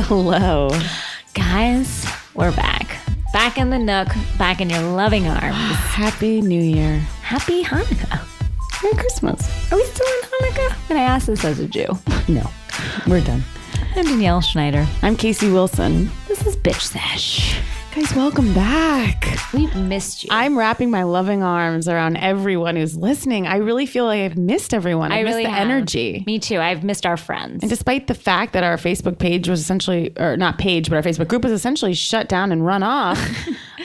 Hello. Guys, we're back. Back in the nook, back in your loving arms. Happy New Year. Happy Hanukkah. Merry Christmas. Are we still in Hanukkah? And I ask this as a Jew. No, we're done. I'm Danielle Schneider. I'm Casey Wilson. This is Bitch Sesh. Guys, welcome back. We've missed you. I'm wrapping my loving arms around everyone who's listening. I really feel like I've missed everyone. I missed really the have. energy. Me too. I've missed our friends. And despite the fact that our Facebook page was essentially, or not page, but our Facebook group was essentially shut down and run off,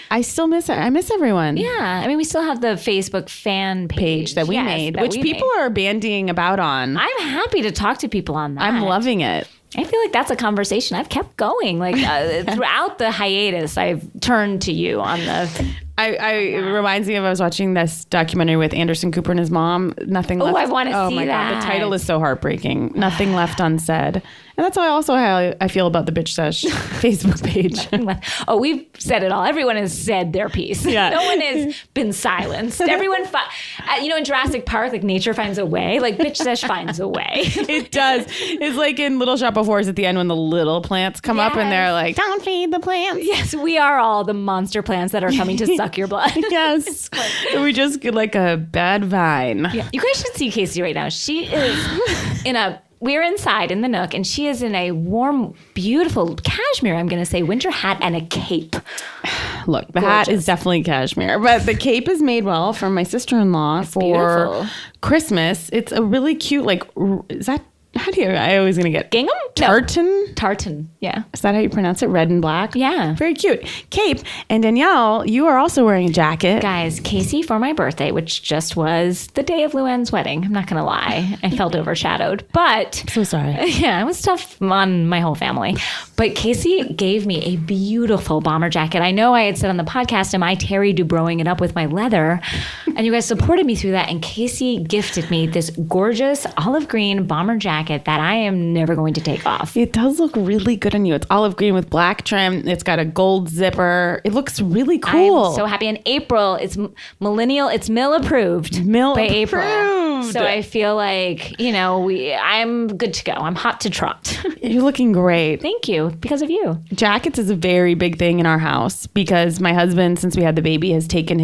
I still miss it. I miss everyone. Yeah. I mean, we still have the Facebook fan page that we made, which people are bandying about on. I'm happy to talk to people on that. I'm loving it. I feel like that's a conversation I've kept going. Like throughout the hiatus, I've turned to you on the... It reminds me of I was watching this documentary with Anderson Cooper and his mom. Nothing left. Oh, I want to see that. Oh my God, the title is so heartbreaking. Nothing left unsaid. And that's how I feel about the Bitch Sesh Facebook page. Oh, we've said it all. Everyone has said their piece. Yeah. No one has been silenced. Everyone, in Jurassic Park, like nature finds a way. Like Bitch Sesh finds a way. It does. It's like in Little Shop of Horrors at the end when the little plants come up and they're like, don't feed the plants. Yes, we are all the monster plants that are coming to suck your blood. Yes. We just get like a bad vine. Yeah. You guys should see Casey right now. She is we're inside in the nook, and she is in a warm, beautiful cashmere, I'm going to say, winter hat and a cape. Look, the hat is definitely cashmere, but the cape is made well from my sister-in-law for beautiful. Christmas. It's a really cute, is that, I always going to get gingham? Tartan? No. Tartan, yeah. Is that how you pronounce it? Red and black? Yeah. Very cute. Cape. And Danielle, you are also wearing a jacket. Guys, Casey, for my birthday, which just was the day of Luann's wedding, I'm not going to lie, I felt overshadowed, but... So sorry. Yeah, it was tough on my whole family. But Casey gave me a beautiful bomber jacket. I know I had said on the podcast, am I Terry Dubrowing it up with my leather? And you guys supported me through that, and Casey gifted me this gorgeous olive green bomber jacket that I am never going to take off. It does look really good on you. It's olive green with black trim. It's got a gold zipper. It looks really cool. I'm so happy. In April, it's millennial. It's mill approved. Mill by approved. April. So I feel like, I'm good to go. I'm hot to trot. You're looking great. Thank you. Because of you. Jackets is a very big thing in our house because my husband, since we had the baby, has taken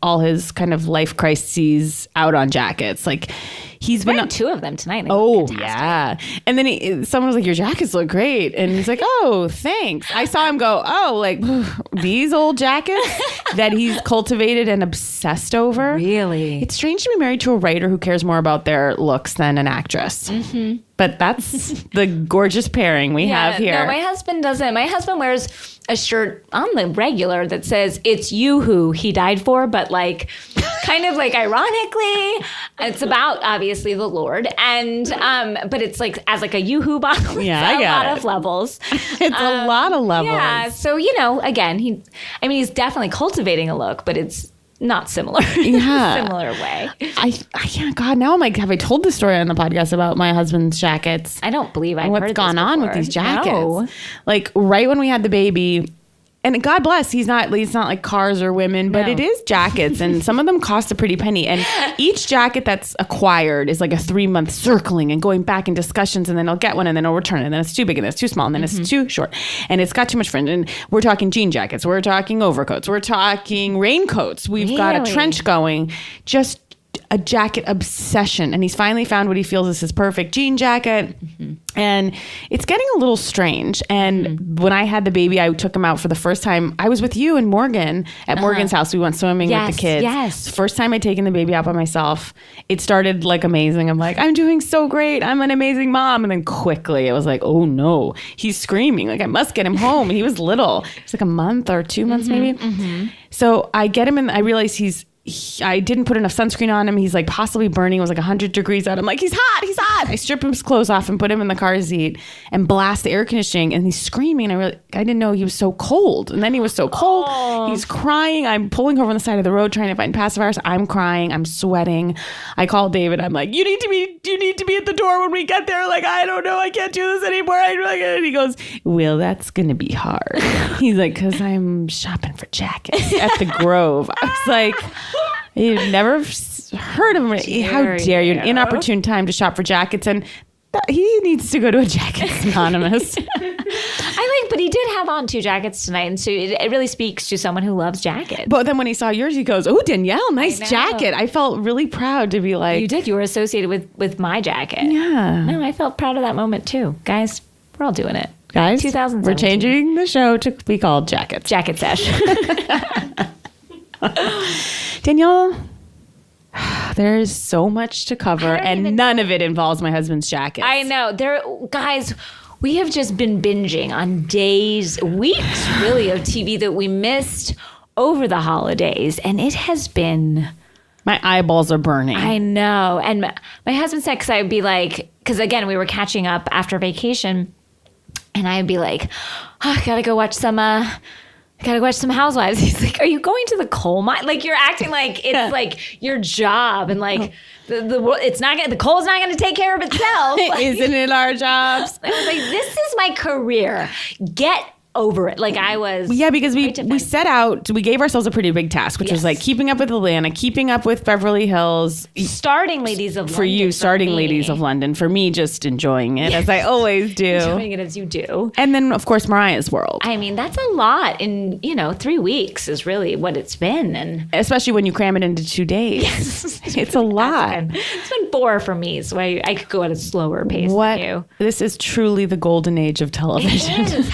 all his kind of life crises out on jackets. Like he's been two of them tonight. Oh, yeah. And then someone was like, your jackets look great. And he's like, oh, thanks. I saw him go, these old jackets that he's cultivated and obsessed over. Really? It's strange to be married to a writer who cares more about their looks than an actress. Mm-hmm. But that's the gorgeous pairing we have here. No, my husband doesn't. My husband wears a shirt on the regular that says, it's you who he died for, but kind of ironically, it's about obviously the Lord. And, but it's as a yoo-hoo bottle. Yeah, I got a lot of levels. It's a lot of levels. Yeah. So, again, he's definitely cultivating a look, but it's not similar. Yeah. Similar way. God, now I'm like, have I told the story on the podcast about my husband's jackets? I don't believe I've heard what's this gone on before. with these jackets. No. Right when we had the baby, and God bless, he's not like cars or women, but it is jackets, and some of them cost a pretty penny. And each jacket that's acquired is like a 3-month circling and going back in discussions, and then I'll get one, and then I'll return it, and then it's too big, and then it's too small, and then it's too short, and it's got too much fringe. And we're talking jean jackets, we're talking overcoats, we're talking raincoats. We've got a trench going, just a jacket obsession. And he's finally found what he feels is his perfect jean jacket. Mm-hmm. And it's getting a little strange. And when I had the baby, I took him out for the first time. I was with you and Morgan at Morgan's house. We went swimming with the kids. Yes. First time I'd taken the baby out by myself. It started amazing. I'm like, I'm doing so great. I'm an amazing mom. And then quickly it was like, oh no, he's screaming. I must get him home. And he was little. He was a month or 2 months maybe. Mm-hmm. So I get him and I realize I didn't put enough sunscreen on him. He's possibly burning. It was 100 degrees out. I'm like, he's hot. I strip his clothes off and put him in the car seat and blast the air conditioning. And he's screaming. I didn't know he was so cold. And then he was so cold. Oh. He's crying. I'm pulling over on the side of the road trying to find pacifiers. I'm crying. I'm sweating. I call David. I'm like, you need to be at the door when we get there. I don't know. I can't do this anymore. And he goes, well, that's going to be hard. He's like, because I'm shopping for jackets at the Grove. I was like... You've never heard of him. How dare you? An inopportune time to shop for jackets. And he needs to go to a Jackets Anonymous. but he did have on 2 jackets tonight. And so it really speaks to someone who loves jackets. But then when he saw yours, he goes, "Oh, Danielle, nice jacket." I felt really proud to be like, You did. You were associated with my jacket. yeah. No, I felt proud of that moment too. Guys, we're all doing it. Guys, 2017. we're changing the show to be called Jackets. Jacket Sesh. Danielle, there's so much to cover, and none of it involves my husband's jacket. I know. Guys, we have just been binging on days, weeks really, of TV that we missed over the holidays. And it has been... My eyeballs are burning. I know. And my husband said, because I'd be like... Because again, we were catching up after vacation. And I'd be like, oh, I gotta go watch some Housewives. He's like, are you going to the coal mine? Like, you're acting like it's like your job, and like the coal's not gonna take care of itself. Like, isn't it our jobs? I was like, this is my career. Get over it. Like I was. Yeah, because we set out, we gave ourselves a pretty big task, which was like keeping up with Atlanta, keeping up with Beverly Hills. Starting Ladies of London. For you, starting Ladies of London. For me, just enjoying it, as I always do. Enjoying it as you do. And then, of course, Mariah's World. I mean, that's a lot in, 3 weeks is really what it's been. And especially when you cram it into 2 days. Yes. It's a lot. It's been 4 for me, so I could go at a slower pace than you. This is truly the golden age of television. It is.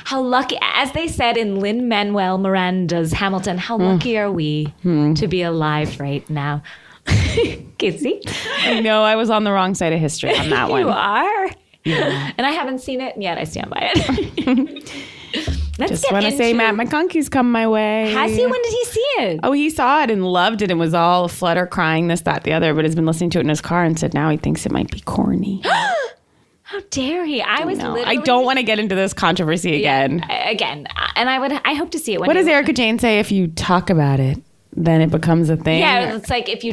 How lucky, as they said in Lin-Manuel Miranda's Hamilton, how lucky are we to be alive right now? Casey? I know I was on the wrong side of history on that one. You are? Yeah. And I haven't seen it, and yet I stand by it. Just want to say Matt McConkey's come my way. Has he? When did he see it? Oh, he saw it and loved it and was all flutter, crying, this, that, the other, but has been listening to it in his car and said now he thinks it might be corny. How dare he? I don't want to get into this controversy again. And I hope to see it one day. What does Erica Jayne say? If you talk about it, then it becomes a thing. Yeah, it's like if you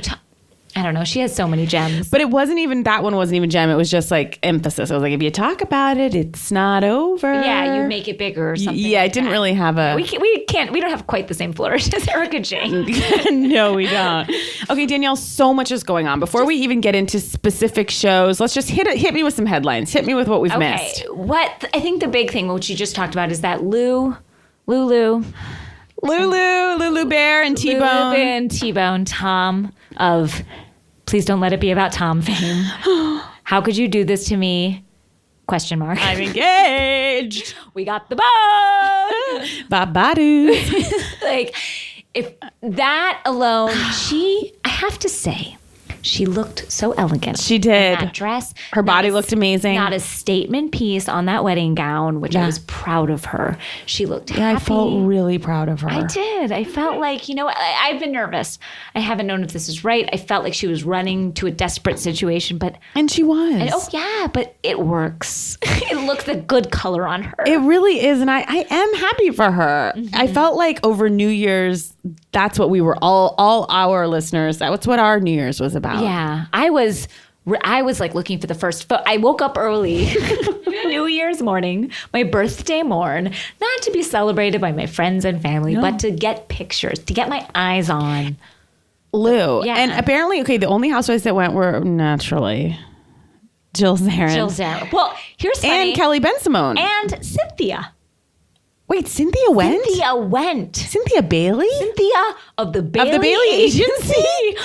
I don't know. She has so many gems. But it wasn't even, that one wasn't even gem. It was just like emphasis. It was like, if you talk about it, it's not over. Yeah, you make it bigger or something. Yeah, it didn't really have a... We don't have quite the same flourish as Erica Jayne. No, we don't. Okay, Danielle, so much is going on. Before we even get into specific shows, let's just hit me with some headlines. Hit me with what we've missed. What I think the big thing, which you just talked about, is that Lulu Bear and T-Bone. Lulu and T-Bone, Tom of Please Don't Let It Be About Tom fame. How could you do this to me? Question mark. I'm engaged. We got the bone. Ba-ba-doo. Like, if that alone, I have to say, she looked so elegant. She did. In that dress. Her body looked amazing. Not a statement piece on that wedding gown, which I was proud of her. She looked happy. I felt really proud of her. I did. I felt like, I've been nervous. I haven't known if this is right. I felt like she was running to a desperate situation, but... And she was. But it works. It looks a good color on her. It really is, and I am happy for her. Mm-hmm. I felt like over New Year's, that's what we were all our listeners, that's what our New Year's was about. Yeah. I was like looking for the first photo. I woke up early, New Year's morning, my birthday morn, not to be celebrated by my friends and family, but to get pictures, to get my eyes on Lou. Yeah. And apparently, the only housewives that went were naturally Jill Zarin. Well, here's funny. And Kelly Bensimone. And Cynthia. Wait, Cynthia went? Cynthia Bailey? Cynthia of the Bailey Agency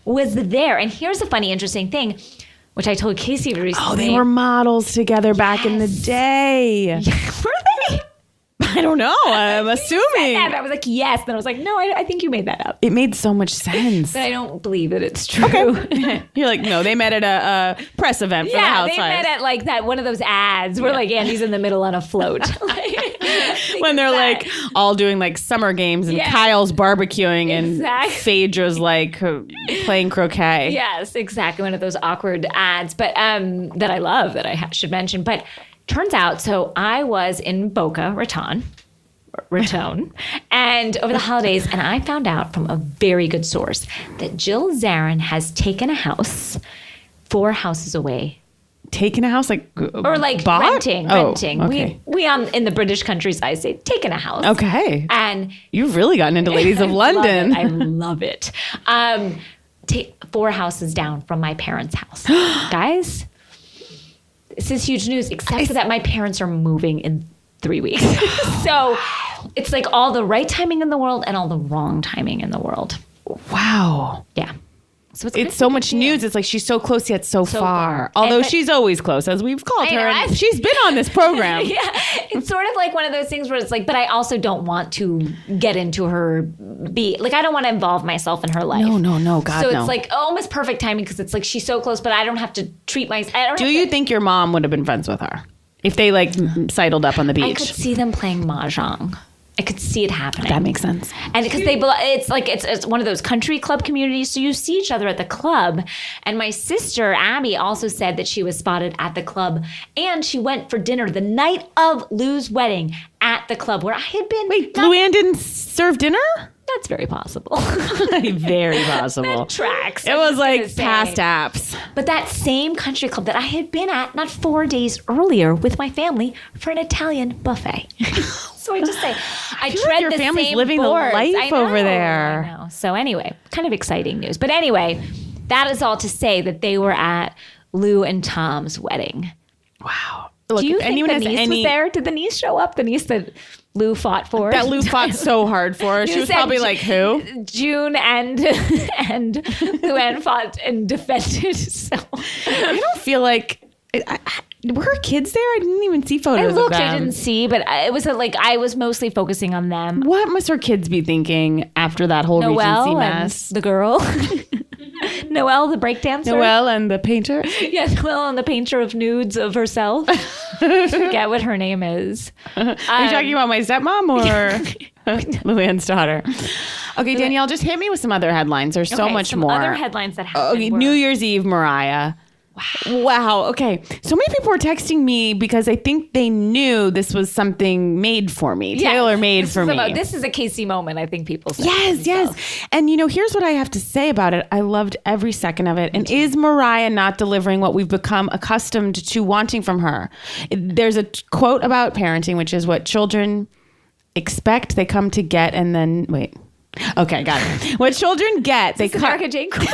was there. And here's a funny, interesting thing, which I told Casey recently. Oh, they were models together back in the day. Were they? I don't know. I'm assuming. I was like, yes. Then I was like, no, I think you made that up. It made so much sense. But I don't believe that it's true. Okay. You're like, no, they met at a press event for the Housewives. Yeah, they met at like that one of those ads where like Andy's in the middle on a float. When they're like all doing like summer games and Kyle's barbecuing and Phaedra's like playing croquet. Yes, exactly. One of those awkward ads, but that I love, that I should mention. But turns out, so I was in Boca Raton, and over the holidays, and I found out from a very good source that Jill Zarin has taken a house 4 houses away. Taken a house, or like bought? renting. Okay. We in the British countryside say taken a house. Okay. And you've really gotten into Ladies of London. I love it. 4 houses down from my parents' house, guys. This is huge news, except for that my parents are moving in 3 weeks. So it's like all the right timing in the world and all the wrong timing in the world. Wow. Yeah. So It's so much news. It's like she's so close yet so far. Although she's always close, as we've called her. And she's been on this program. Yeah. It's sort of like one of those things where it's like, but I also don't want to get into her I don't want to involve myself in her life. No. God, so no. it's like almost perfect timing because it's like she's so close, but I don't have to treat myself. Do you think your mom would have been friends with her if they like sidled up on the beach? I could see them playing mahjong. I could see it happening. That makes sense. And because it's one of those country club communities, so you see each other at the club. And my sister Abby also said that she was spotted at the club, and she went for dinner the night of Lou's wedding at the club where I had been. Wait, Luann didn't serve dinner? That's very possible. Very possible. That tracks. It was like past apps. But that same country club that I had been at not 4 days earlier with my family for an Italian buffet. So I just say, I feel tread like your the family's same living boards. the life over there. I know. So anyway, kind of exciting news. But anyway, that is all to say that they were at Lou and Tom's wedding. Wow. Look, Do you if think anyone the has niece any was there? Did the niece show up? The niece that Lou fought for? that Lou fought so hard for. She was probably like, who? June and Luann fought and defended. So I don't feel like were her kids there? I didn't even see photos I looked, of them. I didn't see, but it was I was mostly focusing on them. What must her kids be thinking after that whole Regency Noelle mess? and the girl. Noelle, the breakdancer. Noelle and the painter? Yeah, Noelle and the painter of nudes of herself. I forget what her name is. Are you talking about my stepmom or Luann's daughter? Okay, Danielle, just hit me with some other headlines. There's so much more. Other headlines that happened. Okay, New Year's Eve, Mariah. Wow. Okay. So many people were texting me because I think they knew this was something made for me, tailor-made for me. This is a Casey moment, I think people say. Yes. And here's what I have to say about it. I loved every second of it. And is Mariah not delivering what we've become accustomed to wanting from her? There's a quote about parenting, which is what children expect, they come to get, and then wait. Okay, got it. What children get, they come. Erica Jayne quote.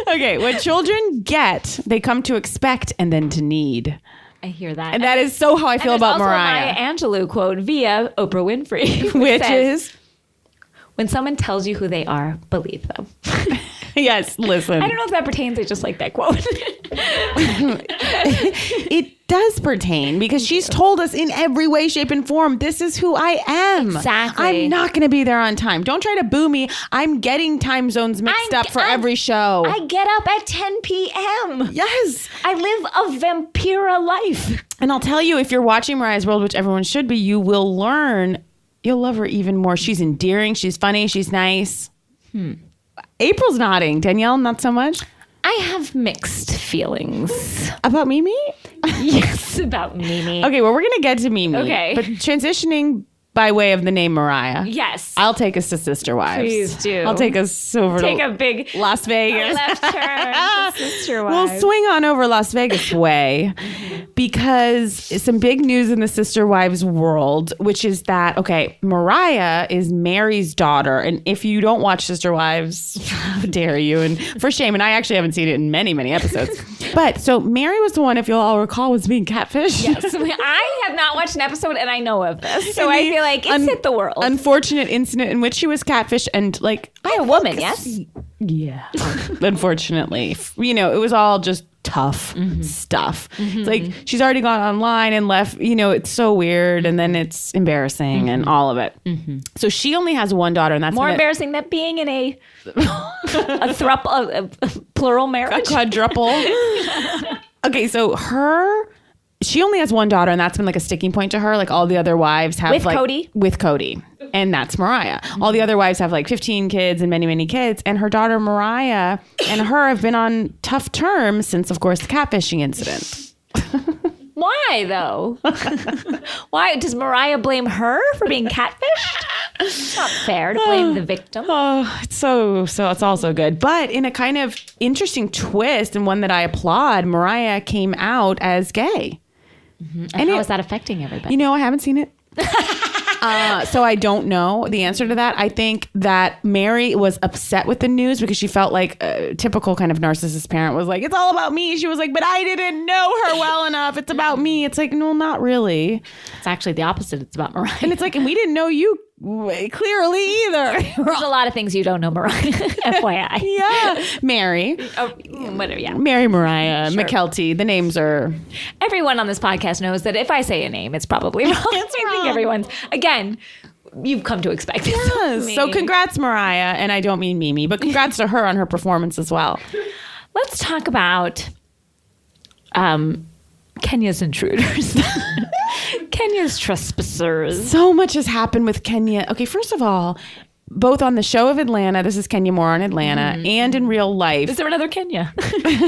Okay, what children get, they come to expect and then to need. I hear that. And that is so how I feel about Mariah. Maya Angelou quote via Oprah Winfrey. Which is? When someone tells you who they are, believe them. Yes, listen. I don't know if that pertains. I just like that quote. It does pertain because she's told us in every way, shape, and form, this is who I am. Exactly. I'm not going to be there on time. Don't try to boo me. I'm getting time zones mixed up for every show. I get up at 10 p.m. Yes. I live a vampira life. And I'll tell you, if you're watching Mariah's World, which everyone should be, you will learn. You'll love her even more. She's endearing. She's funny. She's nice. April's nodding. Danielle, not so much. I have mixed feelings. About Mimi? Yes, about Mimi. Okay, well, we're going to get to Mimi. Okay. But transitioning by way of the name Mariah. Yes. I'll take us to Sister Wives. Please do. I'll take us over Take to a big Las Vegas. left turn to Sister Wives. We'll swing on over Las Vegas way because some big news in the Sister Wives world, which is that, okay, Mariah is Mary's daughter. And if you don't watch Sister Wives, how dare you? And for shame. And I actually haven't seen it in many, many episodes. But so Mary was the one, if you'll all recall, was being catfished. Yes. I have not watched an episode and I know of this. So I feel like it's hit the world. Unfortunate incident in which she was catfished and like by a woman, yes? Yeah. Unfortunately. It was all just tough stuff. It's like she's already gone online and left, it's so weird and then it's embarrassing and all of it. So she only has one daughter and that's more embarrassing than being in a plural marriage. A quadruple. Okay, so she only has one daughter and that's been like a sticking point to her. Like all the other wives have with Cody. And that's Mariah. All the other wives have like 15 kids and many, many kids. And her daughter Mariah and her have been on tough terms since, of course, the catfishing incident. Why, though? Why? Does Mariah blame her for being catfished? It's not fair to blame the victim. Oh, it's so it's also good. But in a kind of interesting twist and one that I applaud, Mariah came out as gay. And how is that affecting everybody? I haven't seen it. So I don't know the answer to that. I think that Mary was upset with the news because she felt like a typical kind of narcissist parent was like, it's all about me. She was like, but I didn't know her well enough. It's about me. It's like, no, not really. It's actually the opposite. It's about Mariah. And it's like, and we didn't know you clearly either. There's a lot of things you don't know, Mariah. FYI. Yeah. Mary. Whatever, yeah. Mary, Mariah, Sure. McKelty. The names are... Everyone on this podcast knows that if I say a name, it's probably wrong. I think everyone's... Again, you've come to expect this. Yes. So congrats, Mariah. And I don't mean Mimi, but congrats to her on her performance as well. Let's talk about Kenya's intruders. Kenya's trespassers. So much has happened with Kenya. Okay, first of all, both on the show of Atlanta, this is Kenya Moore on Atlanta, and in real life. Is there another Kenya?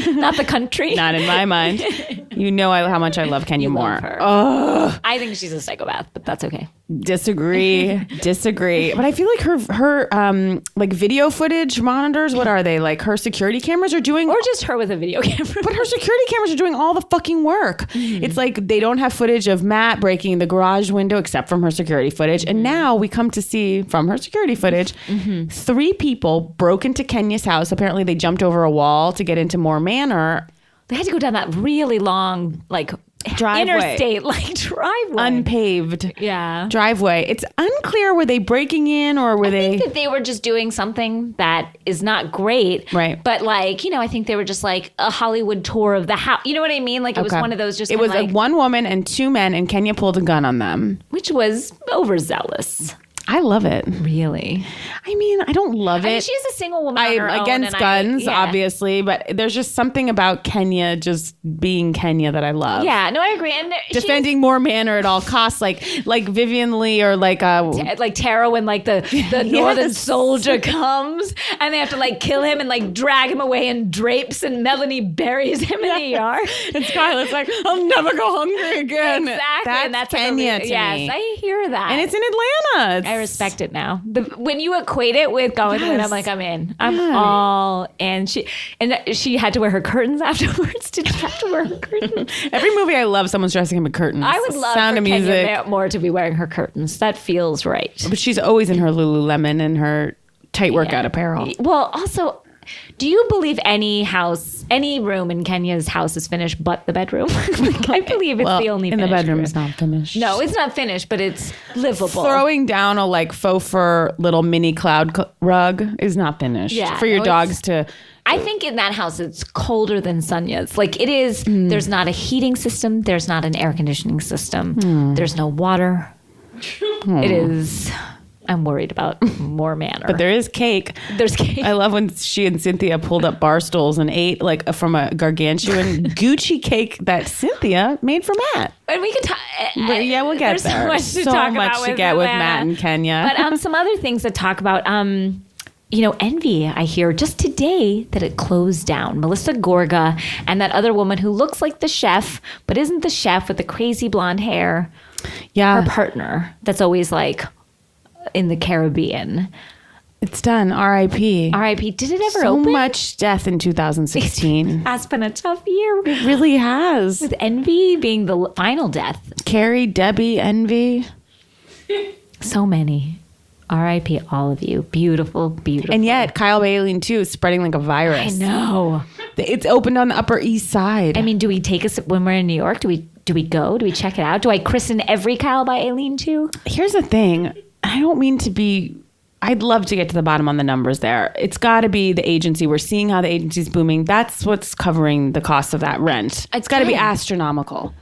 Not the country? Not in my mind. You know how much I love Kenya Moore. Love her. Oh, I think she's a psychopath, but that's okay. disagree. But I feel like her like video footage monitors, what are they? Like her security cameras are doing... Or just her with a video camera. But her security cameras are doing all the fucking work. It's like they don't have footage of Matt breaking the garage window except from her security footage. And now we come to see from her security footage, 3 people broke into Kenya's house. Apparently they jumped over a wall to get into Moore Manor. They had to go down that really long, like, Driveway. interstate, like, driveway. Unpaved Yeah. driveway. It's unclear, were they breaking in or were I they... think that they were just doing something that is not great. Right. But like, I think they were just like a Hollywood tour of the house. You know what I mean? Like it was one of those just It was like, like 1 woman and 2 men and Kenya pulled a gun on them. which was overzealous. I love it. Really? I mean, I don't love it. I mean, she's a single woman on I'm her own, against and guns, yeah. obviously, but there's just something about Kenya just being Kenya that I love. Yeah, no, I agree. And Defending Moore Manor at all costs, like Vivian Lee or like Tara when like the Northern soldier comes and they have to like kill him and like drag him away in drapes and Melanie buries him in the yard. And Skylar's like, I'll never go hungry again. Exactly. That's, and that's Kenya like to yes, me. I hear that. And it's in Atlanta. I respect it now. When you equate it with going to it, I'm like, I'm in. I'm all in. She had to wear her curtains afterwards. Did you have to wear her curtains? Every movie I love, someone's dressing him in curtains. I would love Sound for of Music. Kenya Moore to be wearing her curtains. That feels right. But she's always in her Lululemon and her tight workout apparel. Well, also, do you believe any room in Kenya's house is finished but the bedroom? I believe it's the only in the finished bedroom room. is not finished. No, it's not finished, but it's livable. Throwing down a like faux fur little mini cloud rug is not finished. Yeah, for your no, dogs to... I think in that house it's colder than Sonia's. Like it is, there's not a heating system. There's not an air conditioning system. There's no water. It is... I'm worried about Moore Manor. But there is cake. There's cake. I love when she and Cynthia pulled up bar stools and ate like from a gargantuan Gucci cake that Cynthia made for Matt. And we can talk. Yeah, we'll get there's there. So much to talk about to get with Matt and Kenya. But some other things to talk about. Envy, I hear just today that it closed down. Melissa Gorga and that other woman who looks like the chef, but isn't the chef with the crazy blonde hair. Yeah. Her partner that's always like in the Caribbean. It's done. R.I.P. R.I.P. Did it ever so open? much death in 2016. Has been a tough year. It really has. With Envy being the final death. Carrie, Debbie, Envy. So many. R.I.P. all of you. Beautiful, beautiful. And yet, Kyle Baleen too is spreading like a virus. I know. It's opened on the Upper East Side. I mean, do we take us when we're in New York? Do we go? Do we check it out? Do I christen every Kyle by Aileen too? Here's the thing. I don't mean to be... I'd love to get to the bottom on the numbers there. It's got to be the agency. We're seeing how the agency's booming. That's what's covering the cost of that rent. It's got to be astronomical.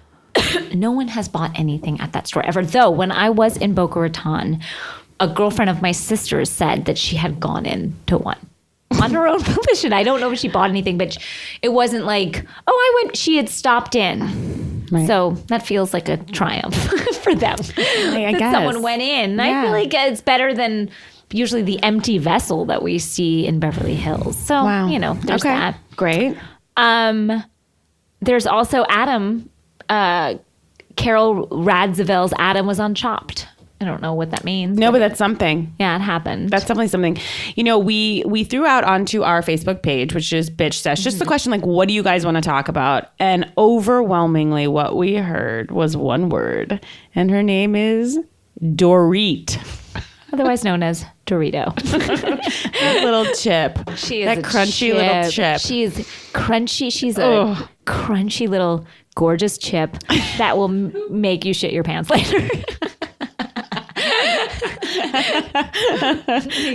No one has bought anything at that store ever. Though, when I was in Boca Raton, a girlfriend of my sister's said that she had gone into one on her own volition. I don't know if she bought anything, but it wasn't like, she had stopped in. Right. So that feels like a triumph for them. I guess. Someone went in. Yeah. I feel like it's better than usually the empty vessel that we see in Beverly Hills. So, there's that. Great. There's also Adam, Carol Radzivil's Adam was on Chopped. I don't know what that means. No, but that's something. Yeah, it happened. That's definitely something. We threw out onto our Facebook page, which is Bitch Sesh, just the question like, what do you guys want to talk about? And overwhelmingly what we heard was one word. And her name is Dorit. Otherwise known as Dorito. That little chip. She is that a crunchy little chip. She is crunchy. She's a crunchy little gorgeous chip that will make you shit your pants later.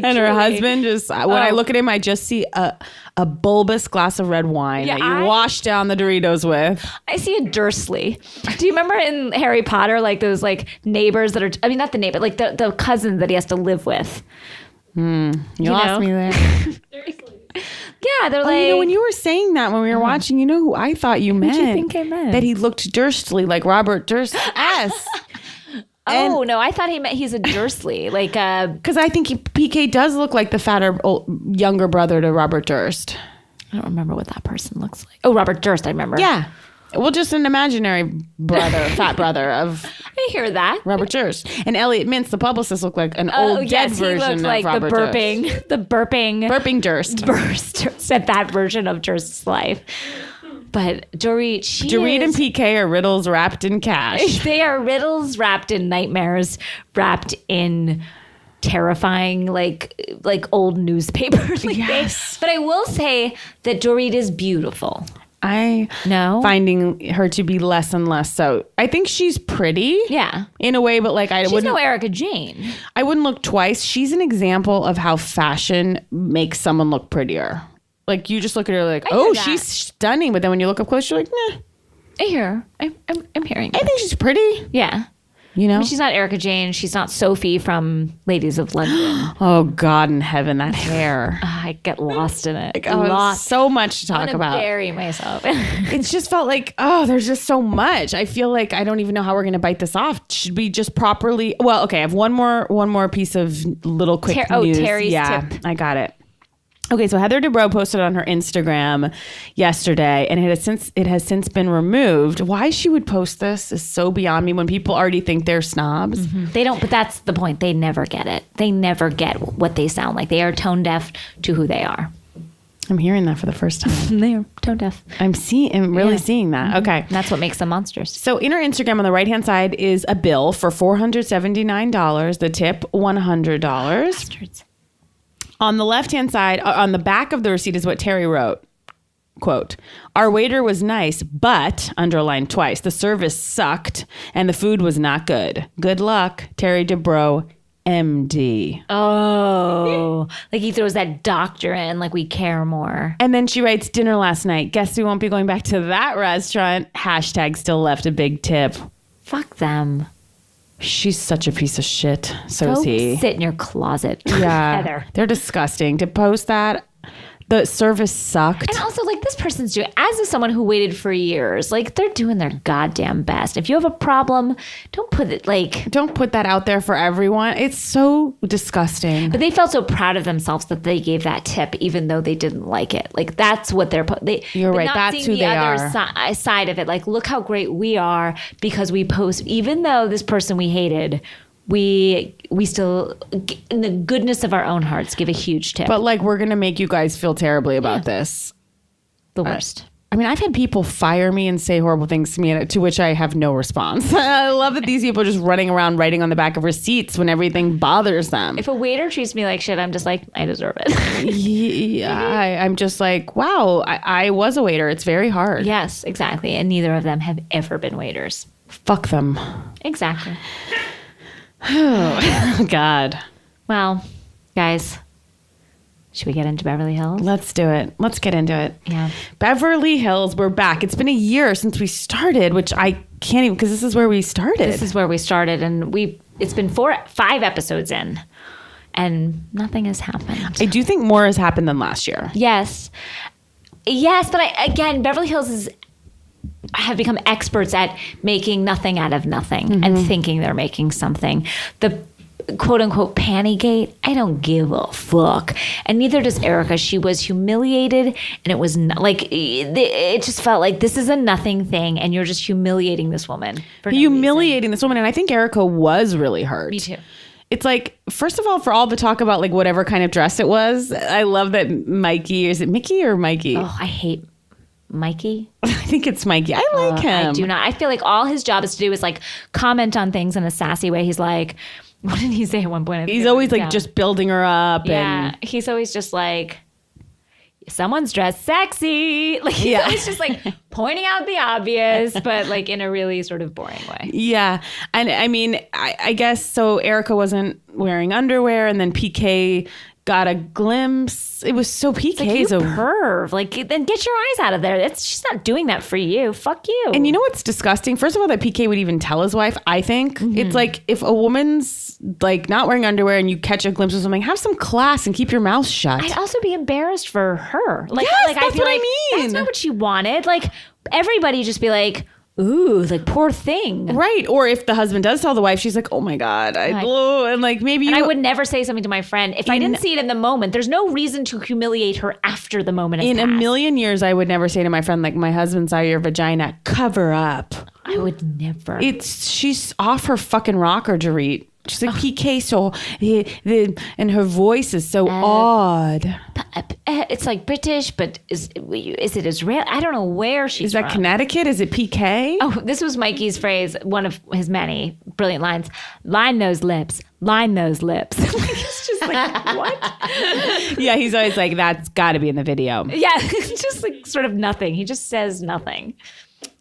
And her husband just, when I look at him, I just see a bulbous glass of red wine that you wash down the Doritos with. I see a Dursley. Do you remember in Harry Potter, like those like neighbors that are, I mean, not the neighbor, like the cousins that he has to live with? You lost me there. Yeah, they're like. You know, when you were saying that when we were watching, you know who I thought you meant? Who do you think I meant? That he looked Dursley, like Robert Durst. S. Oh, no, I thought he meant he's a Dursley. Like, because I think PK does look like the fatter, younger brother to Robert Durst. I don't remember what that person looks like. Oh, Robert Durst, I remember. Yeah. Well, just an imaginary brother, fat brother of I hear that. Robert Durst. And Elliot Mintz, the publicist, looked like an old dead version of like Robert Durst. The burping Durst. at that version of Durst's life. But Dorit and PK are riddles wrapped in cash. They are riddles wrapped in nightmares, wrapped in terrifying, like old newspapers. Yes. But I will say that Dorit is beautiful. Finding her to be less and less so. I think she's pretty. Yeah. In a way, but like she's no Erica Jayne. I wouldn't look twice. She's an example of how fashion makes someone look prettier. Like you just look at her like, she's stunning, but then when you look up close, you're like, nah. I hear. I'm hearing. I think she's pretty. Yeah. You know, I mean, she's not Erica Jayne. She's not Sophie from Ladies of London. Oh God in heaven, that hair! I get lost in it. So much to talk about. Bury myself. It's just felt like there's just so much. I feel like I don't even know how we're gonna bite this off. Should we just properly? Well, okay. I have one more piece of little quick news. Terry's tip. I got it. Okay, so Heather Dubrow posted on her Instagram yesterday, and it has since been removed. Why she would post this is so beyond me when people already think they're snobs. Mm-hmm. They don't, but that's the point. They never get it. They never get what they sound like. They are tone deaf to who they are. I'm hearing that for the first time. They're tone deaf. I'm really seeing that. Mm-hmm. Okay. And that's what makes them monsters. So in her Instagram on the right-hand side is a bill for $479, the tip $100. Bastards. On the left-hand side, on the back of the receipt is what Terry wrote. Quote, "Our waiter was nice, but," underlined twice, "the service sucked and the food was not good. Good luck, Terry Dubrow, MD." Oh, like he throws that doctor in, like we care more. And then she writes, "Dinner last night. Guess we won't be going back to that restaurant. # still left a big tip." Fuck them. She's such a piece of shit. So is he. Sit in your closet. Yeah. Heather. They're disgusting. To post that, the service sucked. And also, like, this person's doing, as someone who waited for years, like, they're doing their goddamn best. If you have a problem, don't put that out there for everyone. It's so disgusting. But they felt so proud of themselves that they gave that tip, even though they didn't like it. Like, that's what you're right. That's who they are. The side of it. Like, look how great we are because we post, even though this person we hated, we still, in the goodness of our own hearts, give a huge tip. But like, we're going to make you guys feel terribly about this. The worst. I mean, I've had people fire me and say horrible things to me, to which I have no response. I love that these people are just running around writing on the back of receipts when everything bothers them. If a waiter treats me like shit, I'm just like, I deserve it. Yeah, I'm just like, wow, I was a waiter. It's very hard. Yes, exactly. And neither of them have ever been waiters. Fuck them. Exactly. Oh, God. Well, guys, should we get into Beverly Hills? Let's do it. Let's get into it. Yeah. Beverly Hills, we're back. It's been a year since we started, which I can't even, because this is where we started. This is where we started, and it's been 5 episodes in, and nothing has happened. I do think more has happened than last year. Yes, but again, Beverly Hills have become experts at making nothing out of nothing and thinking they're making something. The quote unquote Pantygate, I don't give a fuck. And neither does Erica. She was humiliated, and it was it just felt like this is a nothing thing, and you're just humiliating this woman. Humiliating this woman. And I think Erica was really hurt. Me too. It's like, first of all, for all the talk about like whatever kind of dress it was, I love that Mikey, is it Mickey or Mikey? Oh, I hate Mikey? I think it's Mikey. I like him. I do not. I feel like all his job is to do is like comment on things in a sassy way. He's like, what did he say at one point? He's always like just building her up. Yeah. And He's always just like, someone's dressed sexy. Like he's always just like pointing out the obvious, but like in a really sort of boring way. Yeah. And I mean, I guess so Erica wasn't wearing underwear and then PK got a glimpse. It was so PK. Like, you perv. Like, then get your eyes out of there. She's not doing that for you. Fuck you. And you know what's disgusting? First of all, that PK would even tell his wife, I think. It's like if a woman's like not wearing underwear and you catch a glimpse of something, have some class and keep your mouth shut. I'd also be embarrassed for her. Like, yes, like that's I feel what like I mean. that's not what she wanted. Like, everybody just be like, ooh, like poor thing. Right. Or if the husband does tell the wife, she's like, oh my God. And like maybe I would never say something to my friend. If I didn't see it in the moment, there's no reason to humiliate her after the moment has in passed. a million years, I would never say to my friend, like, my husband saw your vagina, cover up. I would never. She's off her fucking rocker, Dorit. She's like, PK, so and her voice is so odd. It's like British, but is it Israel? I don't know where she's Is that from. Connecticut? Is it PK? Oh, this was Mikey's phrase, one of his many brilliant lines. Line those lips. Line those lips. It's just like, what? Yeah, he's always like, that's got to be in the video. Yeah, it's just like sort of nothing. He just says nothing.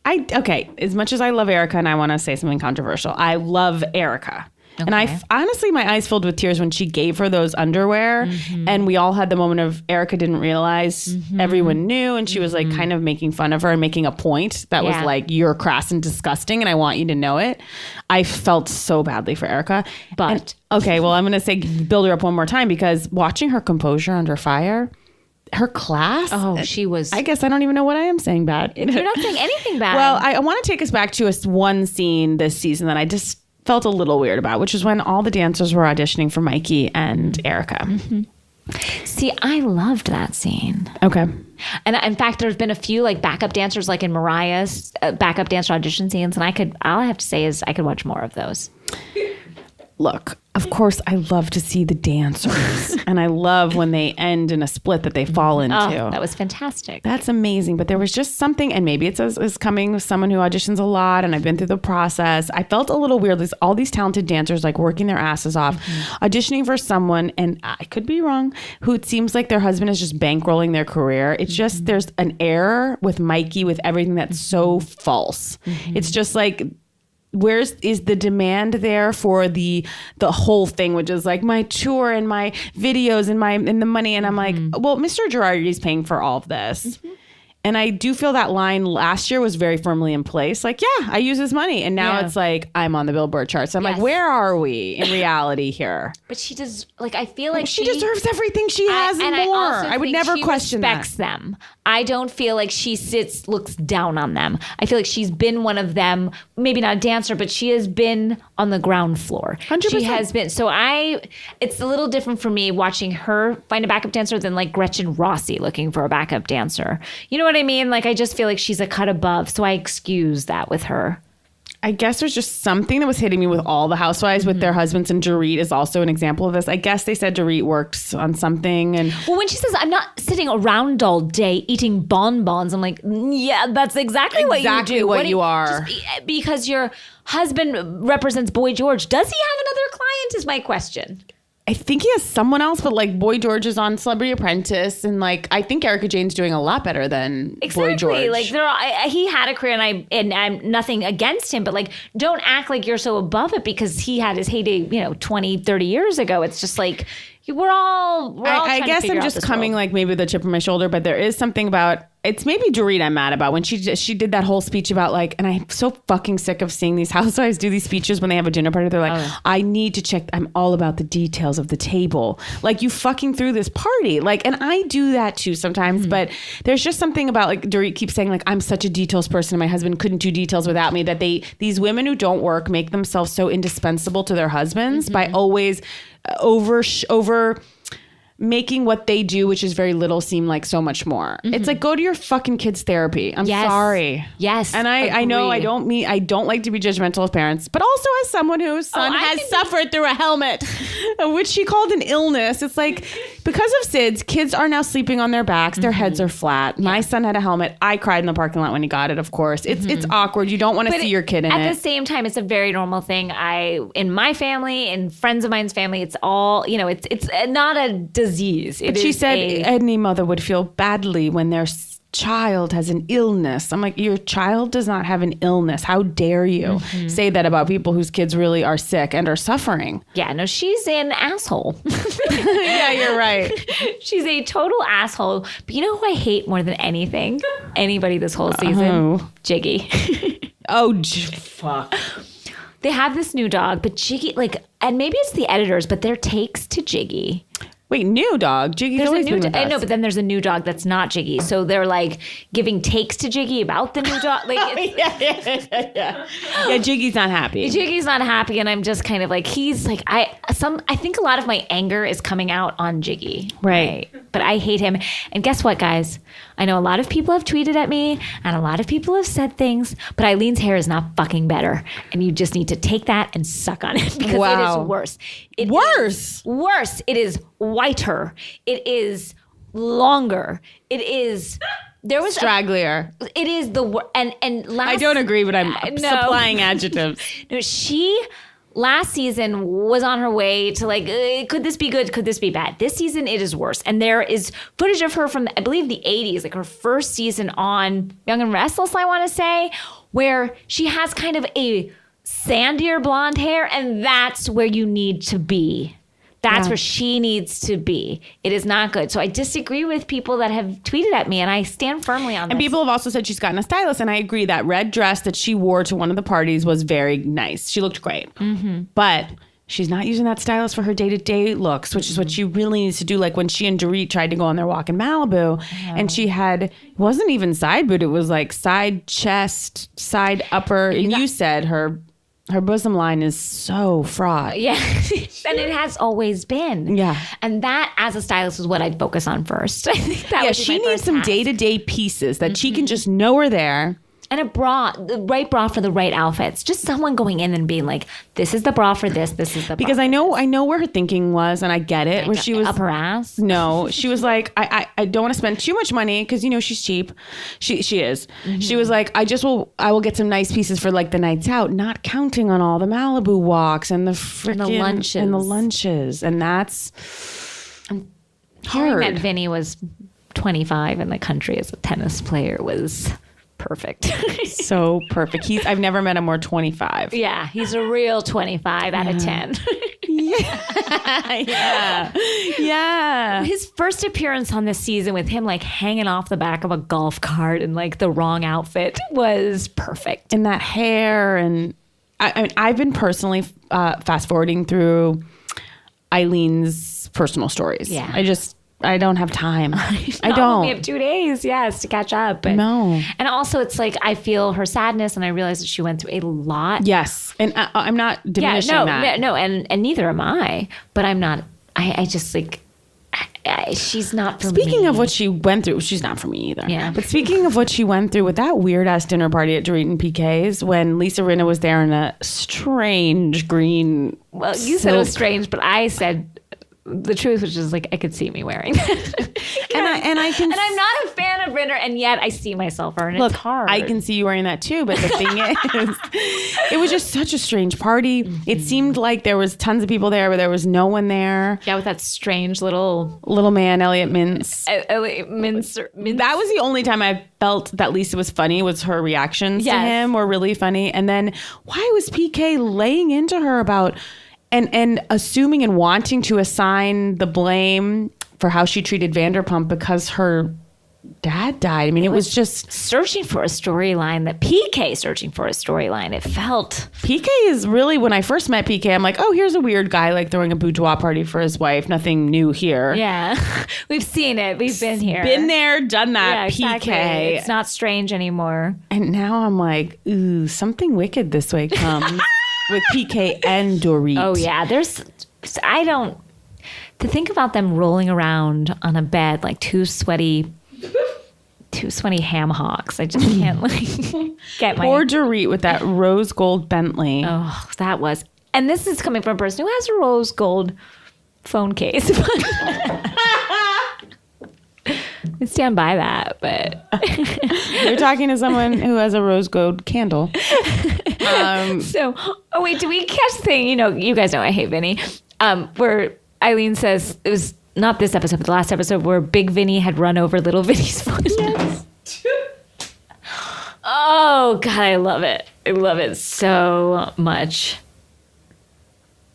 Okay, as much as I love Erica and I want to say something controversial, I love Erica. Okay. And honestly, my eyes filled with tears when she gave her those underwear. And we all had the moment of Erica didn't realize everyone knew. And she was like kind of making fun of her and making a point that was like, you're crass and disgusting and I want you to know it. I felt so badly for Erica. But okay, well, I'm going to say build her up one more time because watching her composure under fire, her class. Oh, she was. I guess I don't even know what I am saying bad. You're not saying anything bad. Well, I want to take us back to one scene this season that I just felt a little weird about, which is when all the dancers were auditioning for Mikey and Erica. See, I loved that scene. Okay. And in fact, there's been a few like backup dancers, like in Mariah's backup dancer audition scenes, and all I have to say is I could watch more of those. Look, of course, I love to see the dancers. And I love when they end in a split that they fall into. Oh, that was fantastic. That's amazing. But there was just something, and maybe it's coming with someone who auditions a lot, and I've been through the process. I felt a little weird. There's all these talented dancers like working their asses off, auditioning for someone, and I could be wrong, who it seems like their husband is just bankrolling their career. It's just, there's an error with Mikey with everything that's so false. It's just like, is the demand there for the whole thing, which is like my tour and my videos and the money, and I'm like, well, Mr. Girardi's paying for all of this. And I do feel that line last year was very firmly in place. Like, yeah, I use his money. And now it's like, I'm on the Billboard charts. I'm like, where are we in reality here? But she does, like, I feel like she deserves everything she has and more. I would never question that. She respects them. I don't feel like she looks down on them. I feel like she's been one of them, maybe not a dancer, but she has been on the ground floor. 100%. She has been. So it's a little different for me watching her find a backup dancer than like Gretchen Rossi looking for a backup dancer. You know what I mean? Like, I just feel like she's a cut above. So I excuse that with her. I guess there's just something that was hitting me with all the housewives with their husbands, and Dorit is also an example of this. I guess they said Dorit works on something, and well, when she says I'm not sitting around all day eating bonbons, I'm like, yeah, that's exactly what you do. What you are. Just because your husband represents Boy George, does he have another client? Is my question. I think he has someone else, but like Boy George is on Celebrity Apprentice, and like I think Erica Jayne's doing a lot better than Boy George. Like he had a career, and I'm nothing against him, but like don't act like you're so above it because he had his heyday, 20, 30 years ago. It's just like we're all I guess I'm just coming like maybe with a chip on my shoulder, but there is something about it's maybe Dorit I'm mad about when she did that whole speech about like, and I'm so fucking sick of seeing these housewives do these speeches when they have a dinner party. They're like, I need to check. I'm all about the details of the table. Like you fucking threw this party. Like, and I do that too sometimes, but there's just something about like Dorit keeps saying like, I'm such a details person and my husband couldn't do details without me, that these women who don't work make themselves so indispensable to their husbands by always over making what they do, which is very little, seem like so much more. It's like, go to your fucking kids' therapy. I'm sorry. Yes. And I know I don't like to be judgmental of parents, but also as someone whose son has suffered through a helmet, which she called an illness. It's like, because of SIDS, kids are now sleeping on their backs. Their heads are flat. My son had a helmet. I cried in the parking lot when he got it, of course. It's awkward. You don't want to see your kid in it. At the same time, it's a very normal thing. In my family, in friends of mine's family, it's all, it's not a disease. But she said any mother would feel badly when their child has an illness. I'm like, your child does not have an illness. How dare you say that about people whose kids really are sick and are suffering? Yeah, no, she's an asshole. Yeah, you're right. She's a total asshole. But you know who I hate more than anything? Anybody this whole season? Jiggy. Fuck. They have this new dog, but Jiggy, and maybe it's the editors, but their takes to Jiggy. Wait, new dog? Jiggy's always been with us. I know, but then there's a new dog that's not Jiggy. So they're giving takes to Jiggy about the new dog. Yeah, Jiggy's not happy. Jiggy's not happy, and I'm just kind of he's I think a lot of my anger is coming out on Jiggy. Right. But I hate him. And guess what, guys? I know a lot of people have tweeted at me, and a lot of people have said things, but Eileen's hair is not fucking better. And you just need to take that and suck on it, because it is worse. Worse. It is whiter. It is longer. It is... There was stragglier. It is and last... I don't agree, but I'm supplying adjectives. No, she... Last season was on her way to could this be good? Could this be bad? This season, it is worse. And there is footage of her from, I believe, the 80s, her first season on Young and Restless, I want to say, where she has kind of a sandier blonde hair, and that's where you need to be. That's where she needs to be. It is not good. So I disagree with people that have tweeted at me, and I stand firmly on this. And people have also said she's gotten a stylist, and I agree that red dress that she wore to one of the parties was very nice. She looked great. But she's not using that stylist for her day-to-day looks, which is what she really needs to do. Like when she and Dorit tried to go on their walk in Malibu, and she had, it wasn't even side boot, it was side chest, side upper, and you said her bosom line is so fraught. Yeah. And it has always been. Yeah. And that, as a stylist, is what I'd focus on first. I think that would be she my needs first some task. day-to-day pieces that she can just know are there. And a bra, the right bra for the right outfits. Just someone going in and being like, this is the bra for this is the bra. Because I know where her thinking was, and I get it, where she was... Up her ass? No, she was like, I don't want to spend too much money, because, she's cheap. She is. She was like, I will get some nice pieces for the nights out, not counting on all the Malibu walks and the freaking... And the lunches. And that's hard. Hearing that Vinny was 25 in the country as a tennis player was... perfect. So perfect. I've never met a more 25. Yeah, he's a real 25 out of 10. Yeah. His first appearance on this season with him hanging off the back of a golf cart in the wrong outfit was perfect. And that hair, and I mean, I've been personally fast forwarding through Eileen's personal stories. Yeah. I don't have time. I don't. We have 2 days, to catch up. But, no. And also, it's I feel her sadness, and I realize that she went through a lot. Yes. And I'm not diminishing that. No, and neither am I. But I'm not, I just she's not for me. Speaking of what she went through, she's not for me either. Yeah. But speaking of what she went through with that weird-ass dinner party at Dorit and PK's, when Lisa Rinna was there in a strange green Well, you said it was strange, but I said... the truth, which is I could see me wearing that. and I'm not a fan of Rinner, and yet I see myself wearing it. It's hard. I can see you wearing that too, but the thing is, it was just such a strange party. It seemed like there was tons of people there, but there was no one there. Yeah, with that strange little man, Elliot Mintz. Mintz. That was the only time I felt that Lisa was funny, was her reactions to him were really funny. And then why was PK laying into her about... And assuming and wanting to assign the blame for how she treated Vanderpump because her dad died. I mean, it was just... searching for a storyline, It felt... PK is really, when I first met PK, I'm like, oh, here's a weird guy throwing a boudoir party for his wife. Nothing new here. Yeah. We've seen it. We've been here. Been there, done that, yeah, exactly. PK. It's not strange anymore. And now I'm like, ooh, something wicked this way comes. With PK and Dorit. Oh, yeah. to think about them rolling around on a bed like two sweaty ham hocks. I just can't get my... Poor Dorit with that rose gold Bentley. Oh, that was... And this is coming from a person who has a rose gold phone case. I stand by that, but... You're talking to someone who has a rose gold candle. Wait, do we catch the thing? You guys know I hate Vinny. Where Eileen says, it was not this episode, but the last episode, where Big Vinny had run over Little Vinny's foot. Yes. Oh, God, I love it. I love it so much.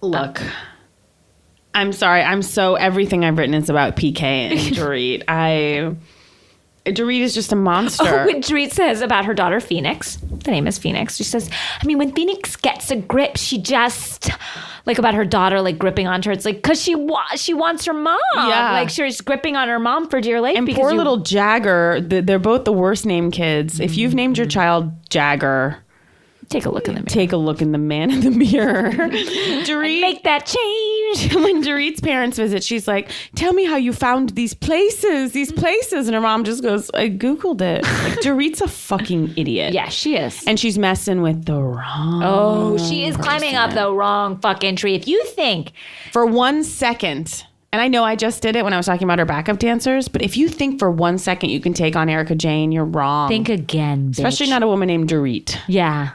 Look, I'm sorry. Everything I've written is about PK and Dorit. Dorit is just a monster. Oh, when Dorit says about her daughter Phoenix, the name is Phoenix, she says, when Phoenix gets a grip, she just, about her daughter, gripping onto her, it's because she wants her mom. Yeah. She's gripping on her mom for dear life. And poor little Jagger, they're both the worst named kids. Mm-hmm. If you've named your child Jagger... Take a look in the mirror. Take a look in the man in the mirror. Dorit, make that change. When Dorit's parents visit, she's like, tell me how you found these places. And her mom just goes, I Googled it. Dorit's a fucking idiot. Yeah, she is. And she's messing with the wrong she is climbing up the wrong fucking tree. If you think... For 1 second... And I know I just did it when I was talking about her backup dancers, but if you think for 1 second you can take on Erica Jayne, you're wrong. Think again, bitch. Especially not a woman named Dorit. Yeah.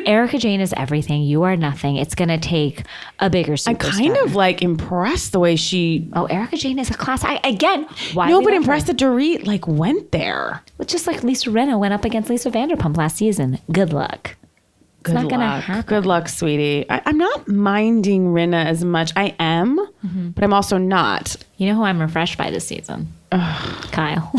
Erica Jayne is everything. You are nothing. It's going to take a bigger superstar. I'm kind of impressed the way she... Oh, Erica Jayne is a class. Why? No, but impressed that Dorit went there. It's just like Lisa Rinna went up against Lisa Vanderpump last season. Good luck. It's not going to happen. Good luck, sweetie. I'm not minding Rinna as much. I am, but I'm also not. You know who I'm refreshed by this season? Kyle.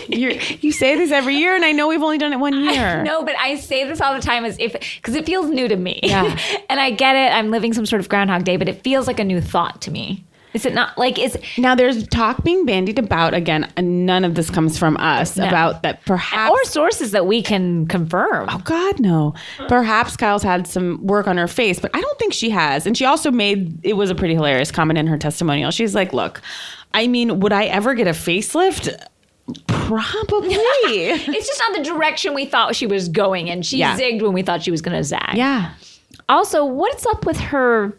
You say this every year, and I know we've only done it 1 year. No, but I say this all the time because it feels new to me. Yeah. And I get it. I'm living some sort of Groundhog Day, but it feels like a new thought to me. Is it not now there's talk being bandied about again, and none of this comes from us about that perhaps or sources that we can confirm. Oh God, no. Perhaps Kyle's had some work on her face, but I don't think she has. And she also it was a pretty hilarious comment in her testimonial. She's like, look, would I ever get a facelift? Probably. It's just not the direction we thought she was going, and she zigged when we thought she was going to zag. Yeah. Also, what's up with her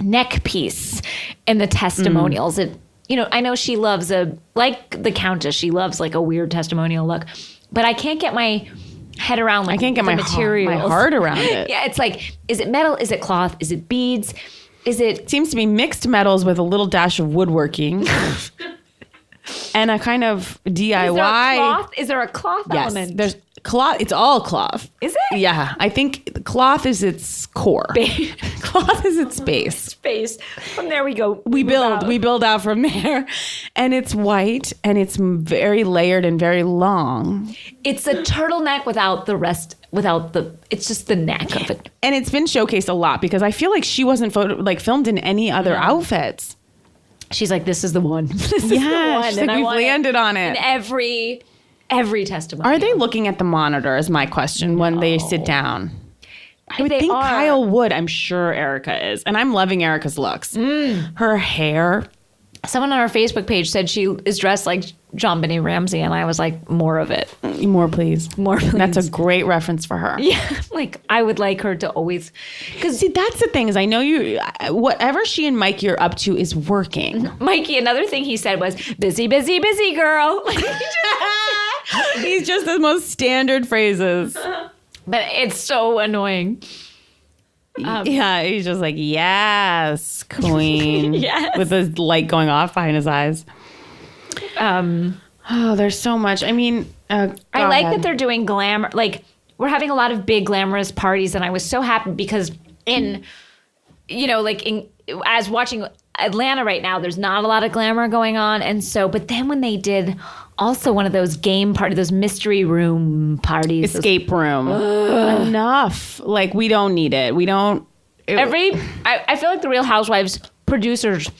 neck piece in the testimonials? I know she loves like the Countess, she loves a weird testimonial look, but I can't get my head around I can't get my heart around it. Yeah, it's is it metal? Is it cloth? Is it beads? It seems to be mixed metals with a little dash of woodworking. And a kind of DIY. Is there a cloth element? There's cloth. It's all cloth. Is it? Yeah. I think cloth is its core. Cloth is its base. Space. From there we go. We build out from there. And it's white and it's very layered and very long. It's a turtleneck without the rest, it's just the neck of it. And it's been showcased a lot because I feel like she wasn't filmed in any other outfits. She's like, this is the one. This is the one. She's we've landed on it. In every testimony. Are they looking at the monitor is my question when they sit down? I would think Kyle would. I'm sure Erica is. And I'm loving Erica's looks. Her hair. Someone on our Facebook page said she is dressed like John Benet Ramsey, and I was like, more of it. More, please. More, please. That's a great reference for her. Yeah, I would like her to always... Because, see, that's the thing is I know whatever she and Mikey are up to is working. Mikey, another thing he said was, busy, busy, busy, girl. He's just the most standard phrases. But it's so annoing. Yeah, he's just like, yes, queen. Yes. With the light going off behind his eyes. There's so much. I like that they're doing glamour. We're having a lot of big glamorous parties, and I was so happy because as watching Atlanta right now, there's not a lot of glamour going on. And so, but then when they did also one of those those mystery room parties. Escape room. Enough. We don't need it. We don't. I feel like the Real Housewives producers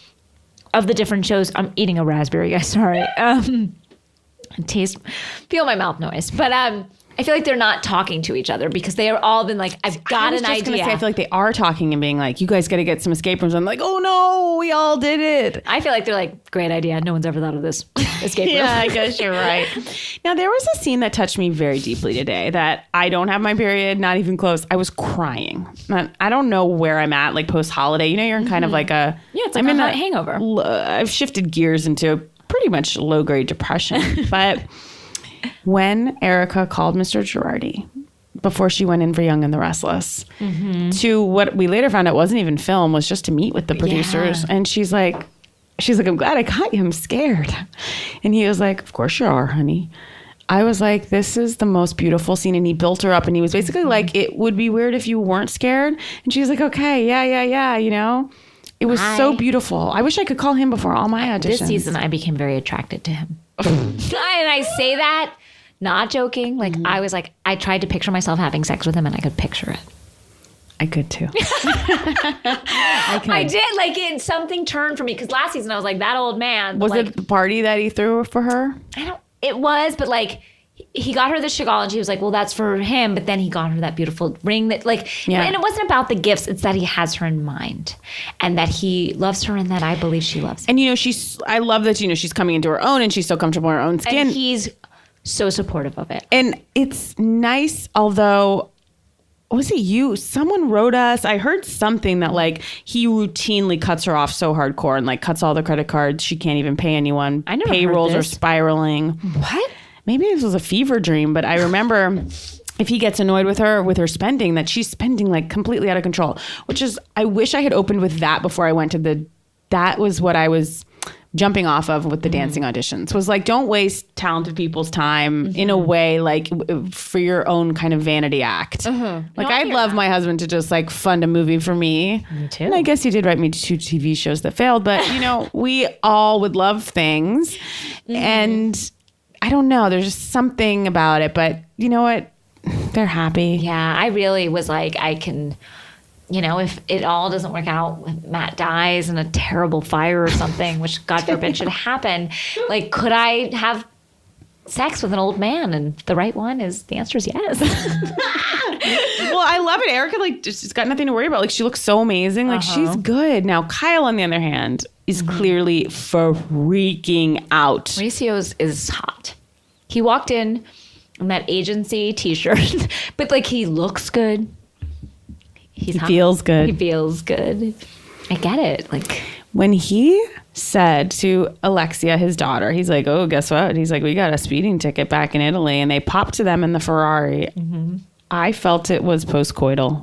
of the different shows. I'm eating a raspberry, guys. Sorry. Feel my mouth noise. But I I feel like they're not talking to each other because they are all been like, I've got an idea. I feel like they are talking and being like, you guys got to get some escape rooms. I'm like, oh no, we all did it. I feel like they're like, great idea. No one's ever thought of this escape room. Yeah, I guess you're right. Now, there was a scene that touched me very deeply today that I don't have my period, not even close. I was crying. I don't know where I'm at, like post-holiday. You know, you're in kind of like a... Yeah, it's like I'm in a hangover. I've shifted gears into pretty much low-grade depression. But when Erica called Mr. Girardi before she went in for Young and the Restless, to what we later found out wasn't even film, was just to meet with the producers. And she's like, I'm glad I got you. I'm scared. And he was like, of course you are, honey. I was like, this is the most beautiful scene. And he built her up and he was basically like, it would be weird if you weren't scared. And she was like, okay, yeah, you know? It was so beautiful. I wish I could call him before all my auditions. This season, I became very attracted to him. And I say that, not joking. Like, I was like, I tried to picture myself having sex with him and I could picture it. I could too. I did. Like, something turned for me. Because last season, I was like, that old man. Was it the party that he threw for her? It was, but like, he got her the Chagall and she was like, well, that's for him. But then he got her that beautiful ring that like, and it wasn't about the gifts. It's that he has her in mind and that he loves her and that I believe she loves him. And, you know, I love that, you know, she's coming into her own and she's so comfortable in her own skin. And he's so supportive of it. And it's nice, although, was it you? Someone wrote us. I heard something that like he routinely cuts her off so hardcore and like cuts all the credit cards. She can't even pay anyone. I never Payrolls heard are this. spiraling. What? Maybe this was a fever dream, but I remember if he gets annoyed with her spending, that she's spending like completely out of control, which is, I wish I had opened with that before I went to that was what I was jumping off of with the dancing auditions, was like, don't waste talented people's time in a way like for your own kind of vanity act. Like, I'd love my husband to just like fund a movie for me. Me too. And I guess he did write me 2 TV shows that failed, but you know, we all would love things. And I don't know, there's just something about it, but you know what? They're happy. Yeah, I really was like, I can, you know, if it all doesn't work out, if Matt dies in a terrible fire or something, which God forbid should happen, like, could I have sex with an old man? And the right one is, the answer is yes. Well, I love it. Erica, like, just got nothing to worry about. Like, she looks so amazing. Like, she's good. Now, Kyle, on the other hand, is clearly freaking out. Mauricio is hot. He walked in that agency t-shirt, but like, he looks good. He feels good. He feels good. I get it. Like, when he said to Alexia, his daughter, he's like, oh, guess what? He's like, we got a speeding ticket back in Italy, and they popped to them in the Ferrari. I felt it was postcoital.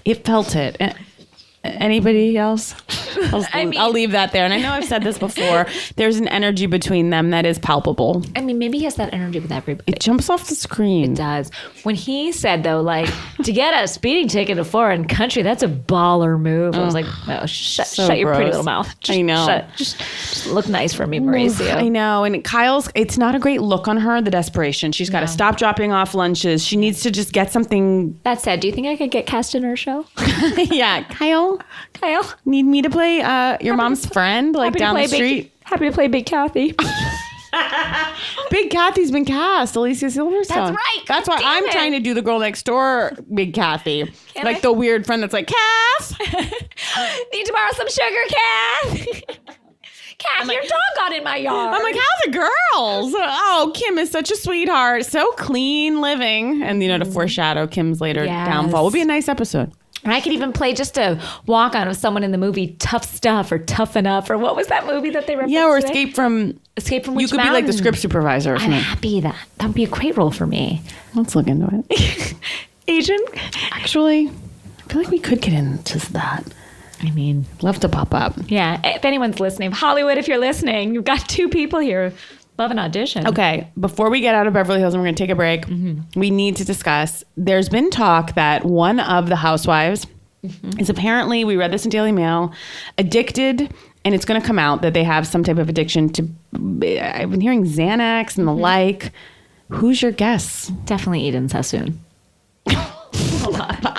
It felt it. Anybody else? I'll leave that there. And I know I've said this before. There's an energy between them that is palpable. I mean, maybe he has that energy with everybody. It jumps off the screen. It does. When he said, though, like, to get a speeding ticket in a foreign country, that's a baller move. I was like, oh, shut your pretty little mouth. I know. Just look nice for me, Mauricio. I know. And it's not a great look on her, the desperation. She's got to stop dropping off lunches. She needs to just get something. That said, do you think I could get cast in her show? Yeah. Kyle, need me to play your mom's friend, like down the street? Happy to play Big Kathy. Big Kathy's been cast. Alicia Silverstone. That's right. That's why I'm trying to do the girl next door, Big Kathy. Like the weird friend that's like, Cass. Need to borrow some sugar, Cass. Cass, your dog got in my yard. I'm like, how's the girls? Oh, Kim is such a sweetheart. So clean living. And, you know, to foreshadow Kim's later downfall will be a nice episode. And I could even play just a walk on of someone in the movie Tough Stuff or Tough Enough, or what was that movie that they referenced? Yeah, or today? Escape from Witch You could Mountain. be like the script supervisor or I'm something. happy that would be a great role for me. Let's look into it. Agent? Actually, I feel like we could get into that. I mean, Love to pop up. yeah, if anyone's listening, Hollywood, if you're listening, you've got 2 people here. Love an audition. Okay, before we get out of Beverly Hills and we're going to take a break, we need to discuss, there's been talk that one of the housewives is apparently, we read this in Daily Mail, addicted, and it's going to come out that they have some type of addiction to, I've been hearing Xanax and the like. Who's your guess? Definitely Eden Sassoon.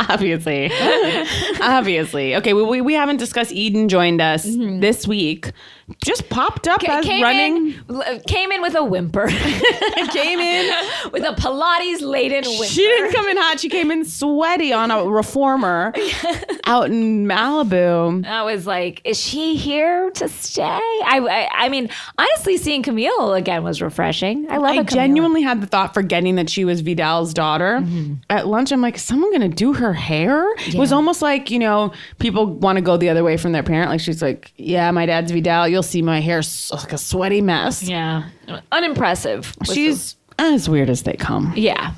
Obviously. Okay, we haven't discussed Eden joined us this week. Just popped up as running. Came in with a whimper. Came in with a Pilates-laden whimper. She didn't come in hot. She came in sweaty on a reformer out in Malibu. I was like, is she here to stay? I mean, honestly, seeing Camille again was refreshing. I love I genuinely had the thought, forgetting that she was Vidal's daughter. At lunch, I'm like, is someone going to do her hair? Yeah. It was almost like, people want to go the other way from their parent. Like, she's like, yeah, my dad's Vidal. You'll see my hair's like a sweaty mess. Yeah. Unimpressive. She's as weird as they come. Yeah.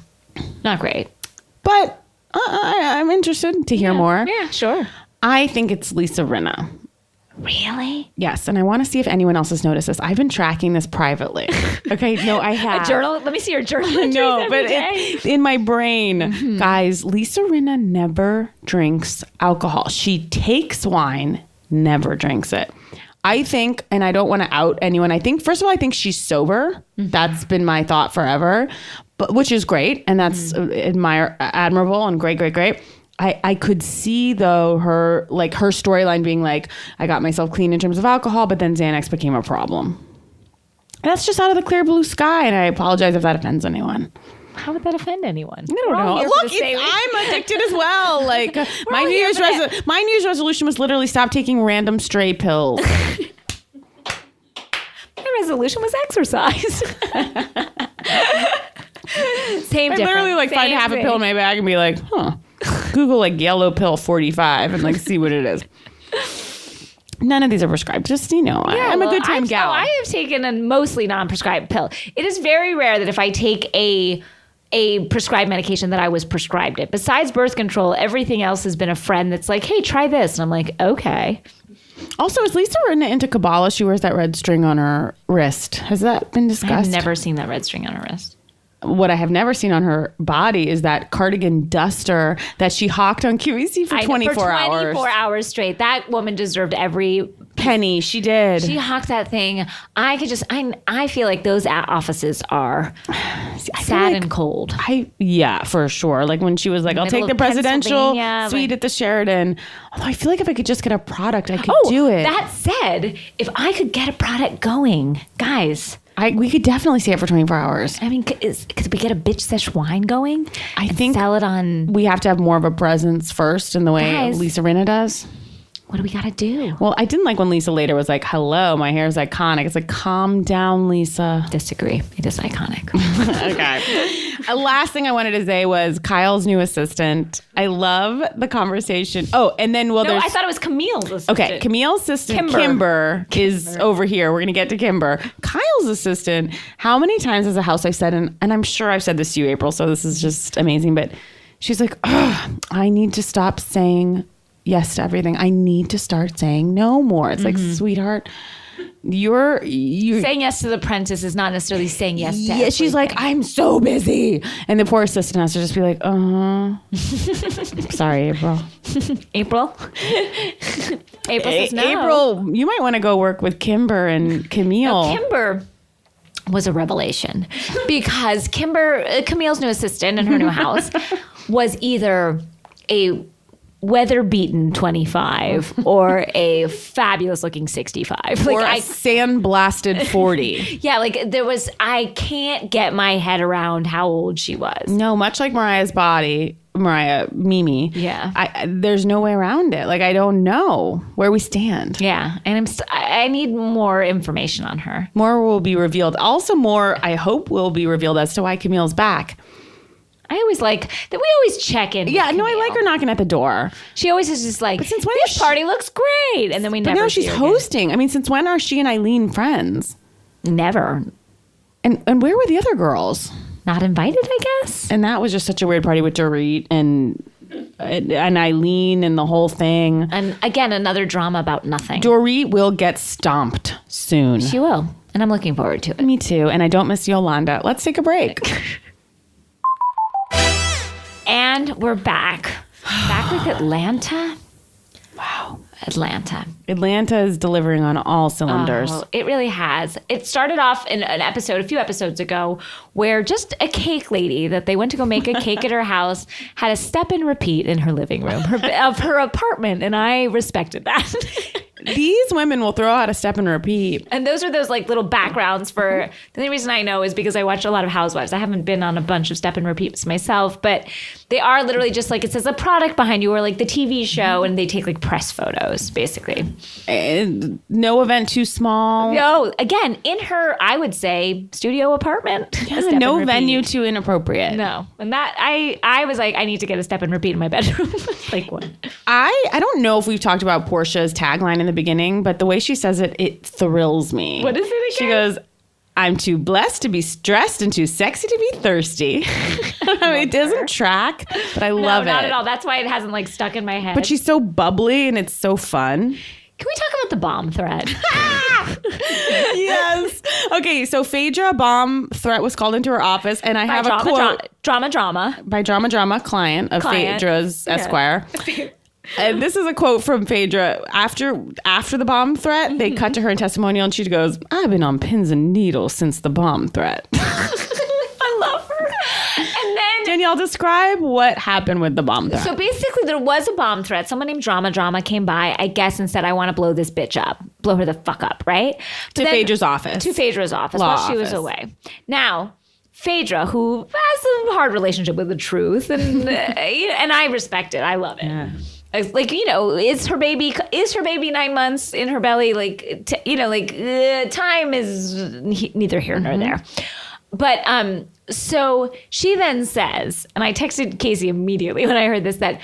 Not great. But I'm interested to hear more. Yeah, sure. I think it's Lisa Rinna. Really? Yes, and I want to see if anyone else has noticed this. I've been tracking this privately. Okay, no, I have. A journal? Let me see your journal entries but in my brain, guys, Lisa Rinna never drinks alcohol. She takes wine, never drinks it. I think, and I don't want to out anyone, first of all, I think she's sober. That's been my thought forever, but which is great, and that's admirable and great. I could see though her storyline being like, I got myself clean in terms of alcohol, but then Xanax became a problem. And that's just out of the clear blue sky, and I apologize if that offends anyone. How would that offend anyone? I don't know. Look, I'm addicted as well. Like my New Year's resolution was literally stop taking random stray pills. My resolution was exercise. Same. I literally find half a pill in my bag and be like, Google yellow pill 45 and see what it is. None of these are prescribed. Just, I'm a good time gal. I have taken a mostly non-prescribed pill. It is very rare that if I take a prescribed medication that I was prescribed it. Besides birth control, everything else has been a friend that's like, hey, try this. And I'm like, okay. Also, is Lisa Rinna into Kabbalah? She wears that red string on her wrist. Has that been discussed? I've never seen that red string on her wrist. What I have never seen on her body is that cardigan duster that she hawked on QVC for 24 hours. For 24 hours straight. That woman deserved every penny. She did. She hawked that thing. I feel like those offices are sad and cold. Yeah, for sure. Like when she was like, I'll take the presidential suite at the Sheraton. Although I feel like if I could just get a product, I could do it. That said, if I could get a product going, guys... we could definitely see it for 24 hours. I mean, could we get a bitch sesh wine going? I think sell it on. We have to have more of a presence first in the way Lisa Rinna does. What do we got to do? Well, I didn't like when Lisa later was like, hello, my hair is iconic. It's like, calm down, Lisa. Disagree. It is iconic. Okay. Last thing I wanted to say was Kyle's new assistant. I love the conversation. Oh, and then, I thought it was Camille's assistant. Okay, Camille's assistant, Kimber is over here. We're going to get to Kimber. Kyle's assistant, how many times as a house I've said, and I'm sure I've said this to you, April, so this is just amazing, but she's like, I need to stop saying yes to everything. I need to start saying no more. It's like, sweetheart, you saying yes to the apprentice is not necessarily saying yes to everything. She's like, I'm so busy. And the poor assistant has to just be like, sorry, April. April says no. April, you might want to go work with Kimber and Camille. No, Kimber was a revelation because Camille's new assistant in her new house was either a weather-beaten 25 or a fabulous-looking 65. Or a sand-blasted 40. Yeah, I can't get my head around how old she was. No, much like Mimi. Yeah. There's no way around it. I don't know where we stand. Yeah, and I need more information on her. More will be revealed. Also more, I hope, will be revealed as to why Camille's back. I always like that we always check in. Yeah, no, I like her knocking at the door. She always is just like, but since when this party looks great. And then we never see her she's hosting. Again. I mean, since when are she and Eileen friends? Never. And where were the other girls? Not invited, I guess. And that was just such a weird party with Dorit and Eileen and the whole thing. And again, another drama about nothing. Dorit will get stomped soon. She will. And I'm looking forward to it. Me too. And I don't miss Yolanda. Let's take a break. And we're back. Back with Atlanta. Wow. Atlanta. Atlanta is delivering on all cylinders. Oh, it really has. It started off in a few episodes ago, where just a cake lady that they went to go make a cake at her house had a step and repeat in her living room of her apartment, and I respected that. These women will throw out a step and repeat. And those are those like little backgrounds for, the only reason I know is because I watch a lot of Housewives. I haven't been on a bunch of step and repeats myself, but they are literally just like, it says a product behind you or like the TV show, and they take like press photos basically. And no event too small. No, again, in her, I would say, studio apartment. Yeah, no venue too inappropriate. No. And that, I was like, I need to get a step and repeat in my bedroom. Like what? I don't know if we've talked about Portia's tagline in the beginning, but the way she says it, it thrills me. What is it again? She goes, I'm too blessed to be stressed and too sexy to be thirsty. It doesn't track, but I love it. No, not at all. That's why it hasn't like stuck in my head. But she's so bubbly and it's so fun. Can we talk about the bomb threat? Yes. Okay, so Phaedra bomb threat was called into her office, and I have a quote. Drama. By Drama, client of Phaedra's Esquire. And this is a quote from Phaedra. After the bomb threat, they cut to her in testimonial, and she goes, I've been on pins and needles since the bomb threat. I love her. And then Danielle, describe what happened with the bomb threat. So basically, there was a bomb threat. Someone named Drama came by, I guess, and said, I want to blow this bitch up. Blow her the fuck up, right? To Phaedra's office. To Phaedra's office Law while she was office. away. Now, Phaedra, who has a hard relationship with the truth, and and I respect it. I love it. Yeah. Like, is her baby 9 months in her belly? Like, time is neither here nor there. But so she then says, and I texted Casey immediately when I heard this, that,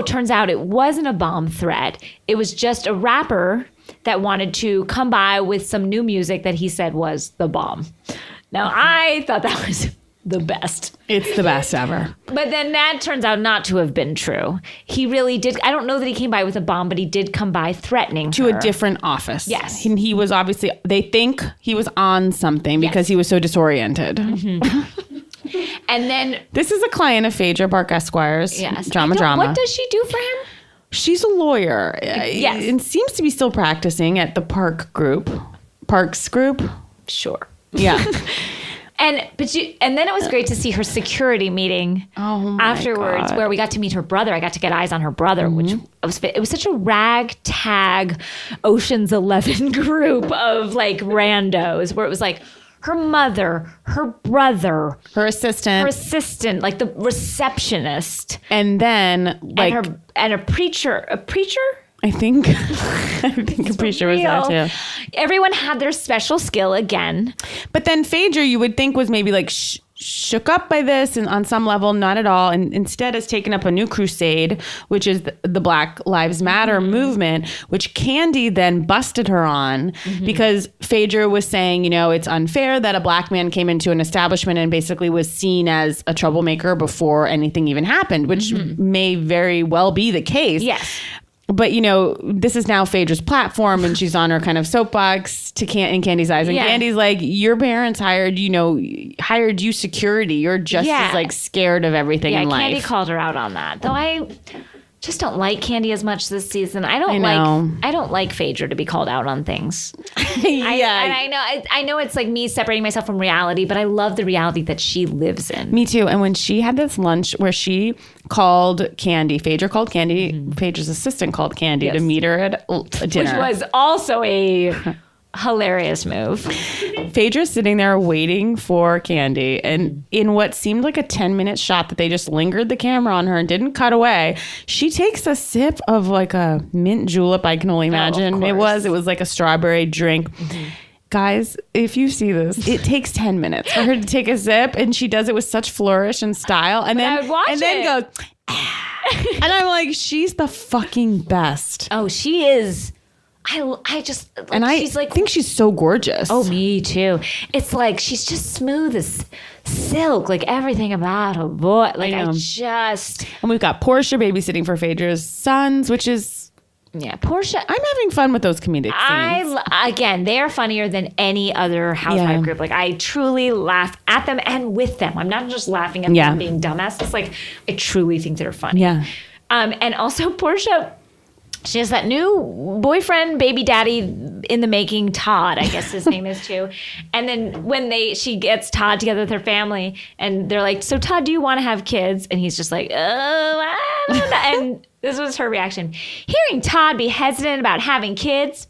turns out it wasn't a bomb threat. It was just a rapper that wanted to come by with some new music that he said was the bomb. Now, I thought that was the best. It's the best ever. But then that turns out not to have been true. He really did. I don't know that he came by with a bomb, but he did come by threatening to her. a different office. Yes. He was obviously, they think he was on something because he was so disoriented. Mm-hmm. And then this is a client of Phaedra Park Esquire's. Yes. Drama. What does she do for him? She's a lawyer. Yes. And seems to be still practicing at the Parks Group. Sure. Yeah. And then it was great to see her security meeting afterwards, where we got to meet her brother. I got to get eyes on her brother, which it was such a ragtag Ocean's 11 group of like randos, where it was like her mother, her brother, her assistant, like the receptionist, and then like and a preacher. I think a preacher was there too. Everyone had their special skill again. But then Phaedra, you would think, was maybe like shook up by this, and on some level, not at all. And instead has taken up a new crusade, which is the Black Lives Matter movement, which Candy then busted her on because Phaedra was saying, it's unfair that a black man came into an establishment and basically was seen as a troublemaker before anything even happened, which may very well be the case. Yes. But, this is now Phaedra's platform, and she's on her kind of soapbox in Candy's eyes. And Candy's like, your parents hired you security. You're just as like scared of everything in life. Candy called her out on that. Though I just don't like Candy as much this season. I don't like Phaedra to be called out on things. I know it's like me separating myself from reality, but I love the reality that she lives in. Me too. And when she had this lunch where she called Candy, Phaedra called Candy, Phaedra's assistant called Candy to meet her at dinner. Which was also a hilarious move. Phaedra's sitting there waiting for Candy, and in what seemed like a 10-minute shot that they just lingered the camera on her and didn't cut away, she takes a sip of like a mint julep. I can only imagine it was like a strawberry drink. Guys, if you see this, it takes 10 minutes for her to take a sip, and she does it with such flourish and style, and then goes and I'm like, she's the fucking best. Oh, she is. She's like, think she's so gorgeous. Oh, me too. It's like she's just smooth as silk, like everything about her voice. Like and we've got Portia babysitting for Phaedra's sons, which is Portia. I'm having fun with those comedic scenes. Again, they are funnier than any other housewife group. Like I truly laugh at them and with them. I'm not just laughing at them being dumbasses. Like I truly think they're funny. Yeah. And also Portia She has that new boyfriend, baby daddy in the making, Todd, I guess his name is too. And then when she gets Todd together with her family, and they're like, so Todd, do you want to have kids? And he's just like, oh, I don't know. And this was her reaction. Hearing Todd be hesitant about having kids,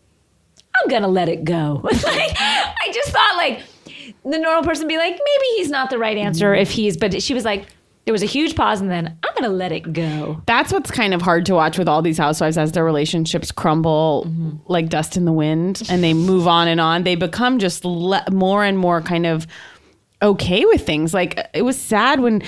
I'm going to let it go. I just thought like the normal person would be like, maybe he's not the right answer but she was like, there was a huge pause, and then I'm going to let it go. That's what's kind of hard to watch with all these housewives as their relationships crumble like dust in the wind and they move on and on. They become just more and more kind of okay with things. Like it was sad when,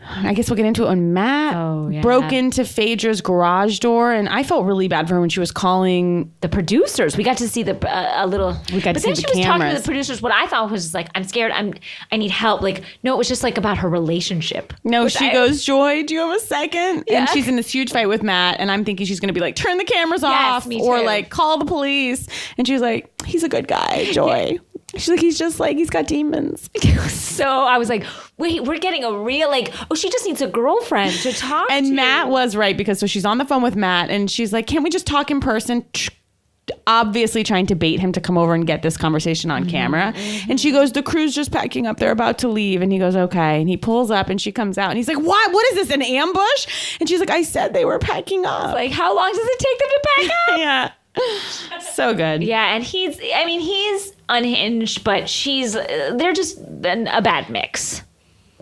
I guess we'll get into it, when Matt broke into Phaedra's garage door, and I felt really bad for her when she was calling the producers. We got to see a little. We got to see the cameras. But then she was talking to the producers. What I thought was just like, I'm scared. I need help. Like, no, it was just like about her relationship. No, she goes, Joy, do you have a second? Yeah. And she's in this huge fight with Matt, and I'm thinking she's going to be like, turn the cameras off, or like call the police. And she's like, he's a good guy, Joy. She's like, he's just like, he's got demons. So I was like, wait, we're getting a real, like, oh, she just needs a girlfriend to talk to. And Matt was right, because so she's on the phone with Matt and she's like, can't we just talk in person? Obviously trying to bait him to come over and get this conversation on camera. And she goes, the crew's just packing up. They're about to leave. And he goes, okay. And he pulls up and she comes out and he's like, what is this, an ambush? And she's like, I said they were packing up. Like, how long does it take them to pack up? Yeah. So good. Yeah, and he's unhinged, but they're just a bad mix.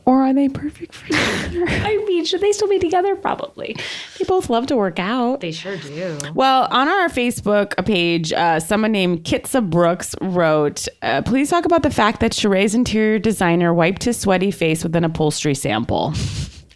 Or are they perfect for each other? I mean, should they still be together? Probably. They both love to work out. They sure do. Well, on our Facebook page, someone named Kitsa Brooks wrote, please talk about the fact that Sheree's interior designer wiped his sweaty face with an upholstery sample.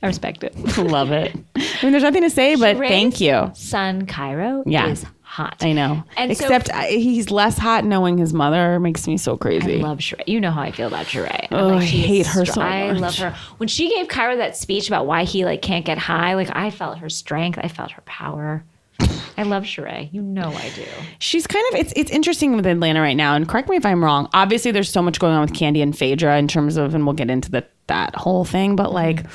I respect it. Love it. I mean, there's nothing to say, but Sheree's thank you. Son, Cairo, is hot. I know. And except he's less hot knowing his mother makes me so crazy. I love Sheree. You know how I feel about Sheree. Oh, I hate her so much. I love her. When she gave Cairo that speech about why he like can't get high, like I felt her strength. I felt her power. I love Sheree. You know I do. She's kind of, it's interesting with Atlanta right now, and correct me if I'm wrong. Obviously, there's so much going on with Kandi and Phaedra in terms of, and we'll get into that whole thing, but like,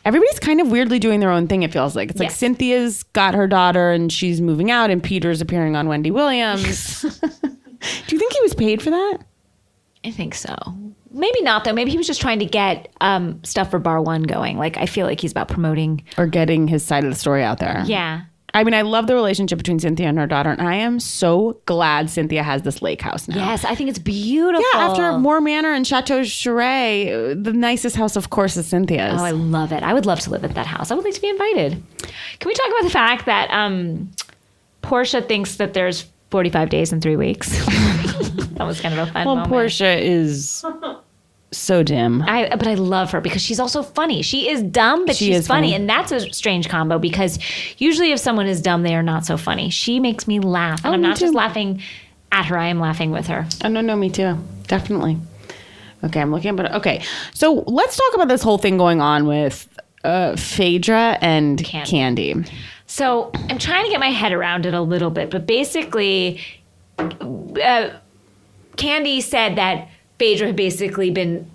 everybody's kind of weirdly doing their own thing, it feels like. It's like Cynthia's got her daughter and she's moving out, and Peter's appearing on Wendy Williams. Do you think he was paid for that? I think so. Maybe not, though. Maybe he was just trying to get stuff for Bar One going. Like, I feel like he's about promoting. Or getting his side of the story out there. Yeah. I mean, I love the relationship between Cynthia and her daughter, and I am so glad Cynthia has this lake house now. Yes, I think it's beautiful. Yeah, after Moore Manor and Chateau Sheree, the nicest house, of course, is Cynthia's. Oh, I love it. I would love to live at that house. I would like to be invited. Can we talk about the fact that Portia thinks that there's 45 days and 3 weeks? That was kind of a fun moment. Portia is so dim. But I love her because she's also funny. She is dumb, but she's funny. And that's a strange combo because usually if someone is dumb, they are not so funny. She makes me laugh. And I'm not just laughing at her. I am laughing with her. Oh, no, me too. Definitely. Okay, I'm looking at it. Okay, so let's talk about this whole thing going on with Phaedra and Kandi. So I'm trying to get my head around it a little bit. But basically, Kandi said that Phaedra had basically been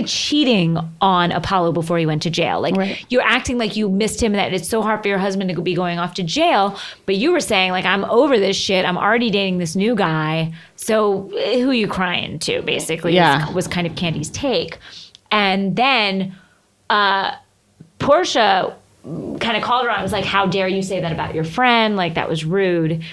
cheating on Apollo before he went to jail. Like, you're acting like you missed him and that it's so hard for your husband to be going off to jail. But you were saying, like, I'm over this shit. I'm already dating this new guy. So who are you crying to, basically, was kind of Kandi's take. And then Portia kind of called her out and was like, how dare you say that about your friend? Like, that was rude.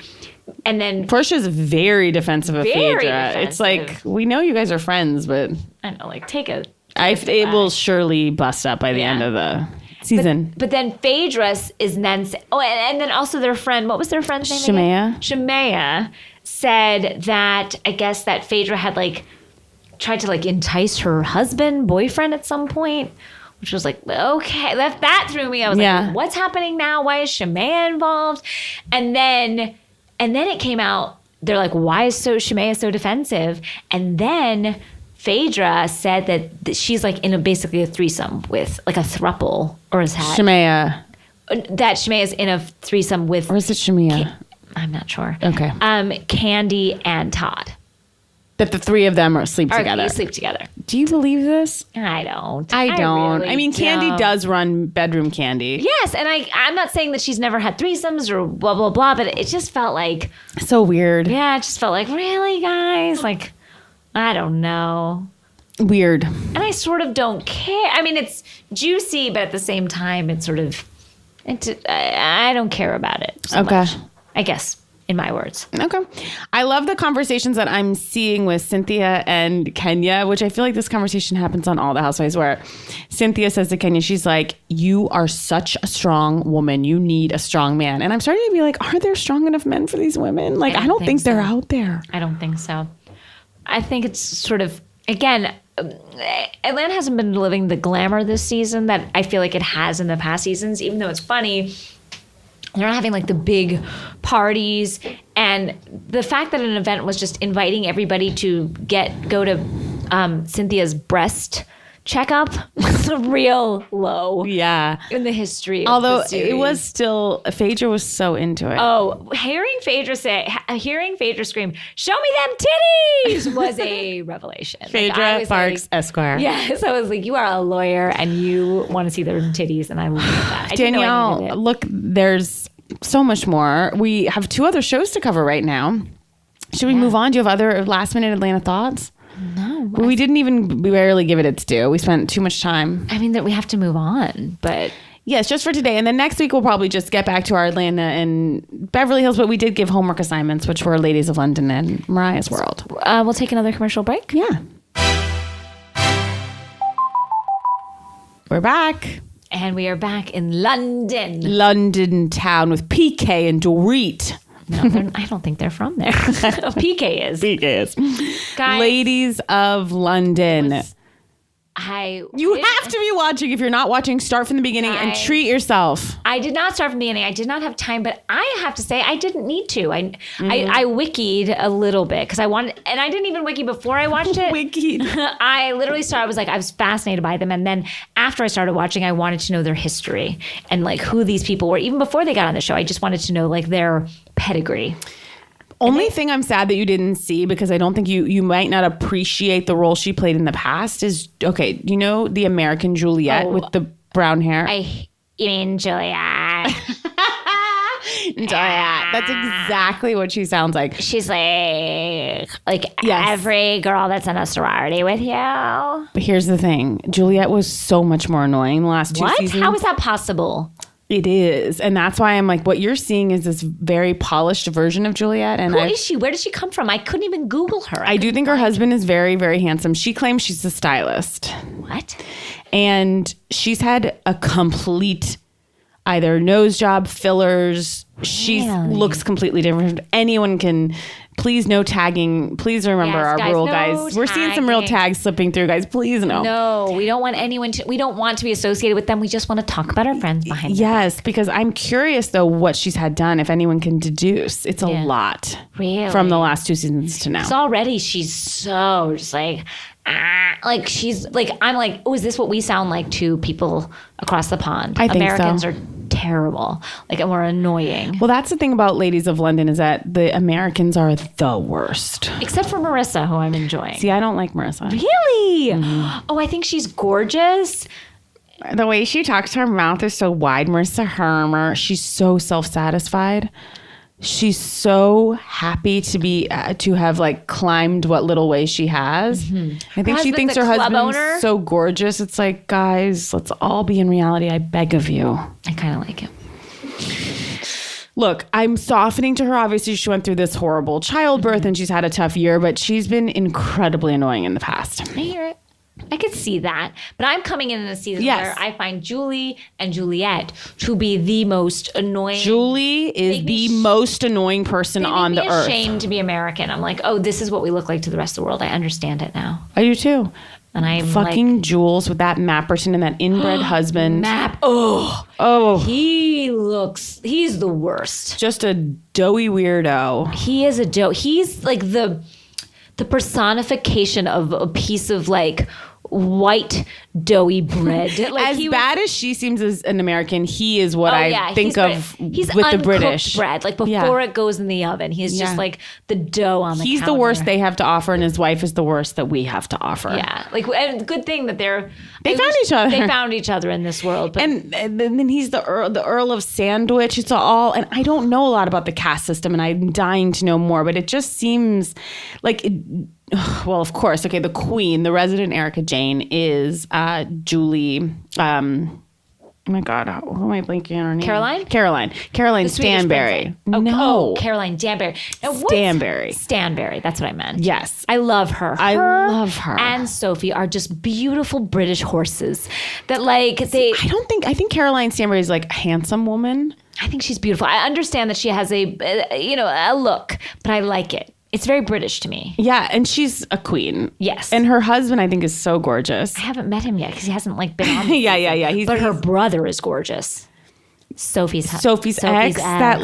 And then Portia's very defensive of Phaedra. It's like, we know you guys are friends, but I know, like, it will surely bust up by the end of the season. But then Phaedra is then, and then also their friend, what was their friend's name? Shemaya said that, I guess that Phaedra had like tried to like entice her boyfriend at some point, which was like, okay, that threw me. I was like, what's happening now? Why is Shemaya involved? And then it came out, they're like, why is Shemaya so defensive? And then Phaedra said that she's like in basically a threesome with, like a throuple, or is that? Shemaya. That Shemaya is in a threesome with. Or is it Shemaya? I'm not sure. Okay. Kandi and Todd. That the three of them sleep together. They sleep together. Do you believe this? I don't. I don't. really I mean, Candy don't. does run bedroom Candy. Yes, and I'm not saying that she's never had threesomes or blah, blah, blah, but it just felt like... So weird. Yeah, it just felt like, really, guys? Like, I don't know. Weird. And I sort of don't care. I mean, it's juicy, but at the same time, it's sort of... I don't care about it so much, I guess. In my words. Okay. I love the conversations that I'm seeing with Cynthia and Kenya, which I feel like this conversation happens on all the housewives, where Cynthia says to Kenya, she's like, you are such a strong woman. You need a strong man. And I'm starting to be like, are there strong enough men for these women? Like, I don't think they're out there. I don't think so. I think it's sort of, again, Atlanta hasn't been living the glamour this season that I feel like it has in the past seasons, even though it's funny. They're not having like the big parties, and the fact that an event was just inviting everybody to go to Cynthia's breast checkup was a real low. Yeah. In the history. Of Although the series. it was still, Phaedra was so into it. Oh, hearing Phaedra scream, "Show me them titties," was a revelation. Phaedra Barks, Esquire. Yes, I was like, you are a lawyer and you want to see their titties, and I love that. I didn't know I needed it. Look, there's so much more. We have 2 other shows to cover right now. Should we move on? Do you have other last minute Atlanta thoughts? No. We barely give it its due. We spent too much time. I mean, that we have to move on, but... Yes, just for today. And then next week, we'll probably just get back to our Atlanta and Beverly Hills, but we did give homework assignments, which were Ladies of London and Mariah's World. We'll take another commercial break. Yeah. We're back. And we are back in London. London town with PK and Dorit. No, I don't think they're from there. PK is. PK is. Guys, Ladies of London. You have to be watching. If you're not watching, start from the beginning and treat yourself. I did not start from the beginning. I did not have time, but I have to say I didn't need to. I wikied a little bit because I wanted, and I didn't even wiki before I watched it. Wikied. I literally started, I was fascinated by them. And then after I started watching, I wanted to know their history and like who these people were. Even before they got on the show, I just wanted to know like their pedigree. Only thing I'm sad that you didn't see, because I don't think you might not appreciate the role she played in the past, is, okay, you know the American Juliet with the brown hair? You mean Juliet. Juliet. That's exactly what she sounds like. She's like every girl that's in a sorority with you. But here's the thing. Juliet was so much more annoying the last 2 seasons. How is that possible? It is. And that's why I'm like, what you're seeing is this very polished version of Juliet. And who is she? Where did she come from? I couldn't even Google her. I do think her husband is very, very handsome. She claims she's a stylist. What? And she's had a complete either nose job, fillers. She looks completely different. Anyone can. Please, no tagging. Please remember our rule, guys. We're seeing some real tags slipping through, guys. Please, no. No, we don't want anyone to. We don't want to be associated with them. We just want to talk about our friends behind them. Yes, because I'm curious, though, what she's had done, if anyone can deduce. It's a lot. Really? From the last 2 seasons to now. So already she's so just like she's like, I'm like, oh, is this what we sound like to people across the pond? I think Americans so. are terrible. Like, and we're annoying. Well, that's the thing about Ladies of London, is that the Americans are the worst. Except for Marissa, who I'm enjoying. See, I don't like Marissa. Really? Mm-hmm. Oh, I think she's gorgeous. The way she talks, her mouth is so wide. Marissa Hermer, she's so self-satisfied. She's so happy to be to have like climbed what little way she has. Mm-hmm. I think she thinks her husband's so gorgeous. It's like, guys, let's all be in reality. I beg of you. I kind of like him. Look, I'm softening to her. Obviously, she went through this horrible childbirth and she's had a tough year, but she's been incredibly annoying in the past. I hear it. I could see that. But I'm coming in a season where I find Julie and Juliet to be the most annoying. Julie is the most annoying person on the earth. I'm ashamed to be American. I'm like, oh, this is what we look like to the rest of the world. I understand it now. I do too. And I'm fucking like, Jules with that Mapperson and that inbred husband. He's the worst. Just a doughy weirdo. He is a dough. He's like the personification of a piece of like white doughy bread. Like as bad as she seems as an American, he is what think of he's with the British bread. Like before it goes in the oven, he's just like the dough on the He's counter. the worst they have to offer, and his wife is the worst that we have to offer. Yeah, like and good thing that they found each other. They found each other in this world. But and then he's the Earl of Sandwich. It's all, and I don't know a lot about the caste system, and I'm dying to know more. But it just seems like. Well, of course. Okay, the queen, the resident Erica Jayne, is Julie. Oh my God, who am I blanking on her name? Caroline Stanbury. Caroline Stanbury. Stanbury. That's what I meant. Yes, I love her. I love her. And Sophie are just beautiful British horses that I think Caroline Stanbury is like a handsome woman. I think she's beautiful. I understand that she has a look, but I like it. It's very British to me. Yeah, and she's a queen. Yes. And her husband, I think, is so gorgeous. I haven't met him yet because he hasn't been on. Yeah. But her brother is gorgeous. Sophie's ex. That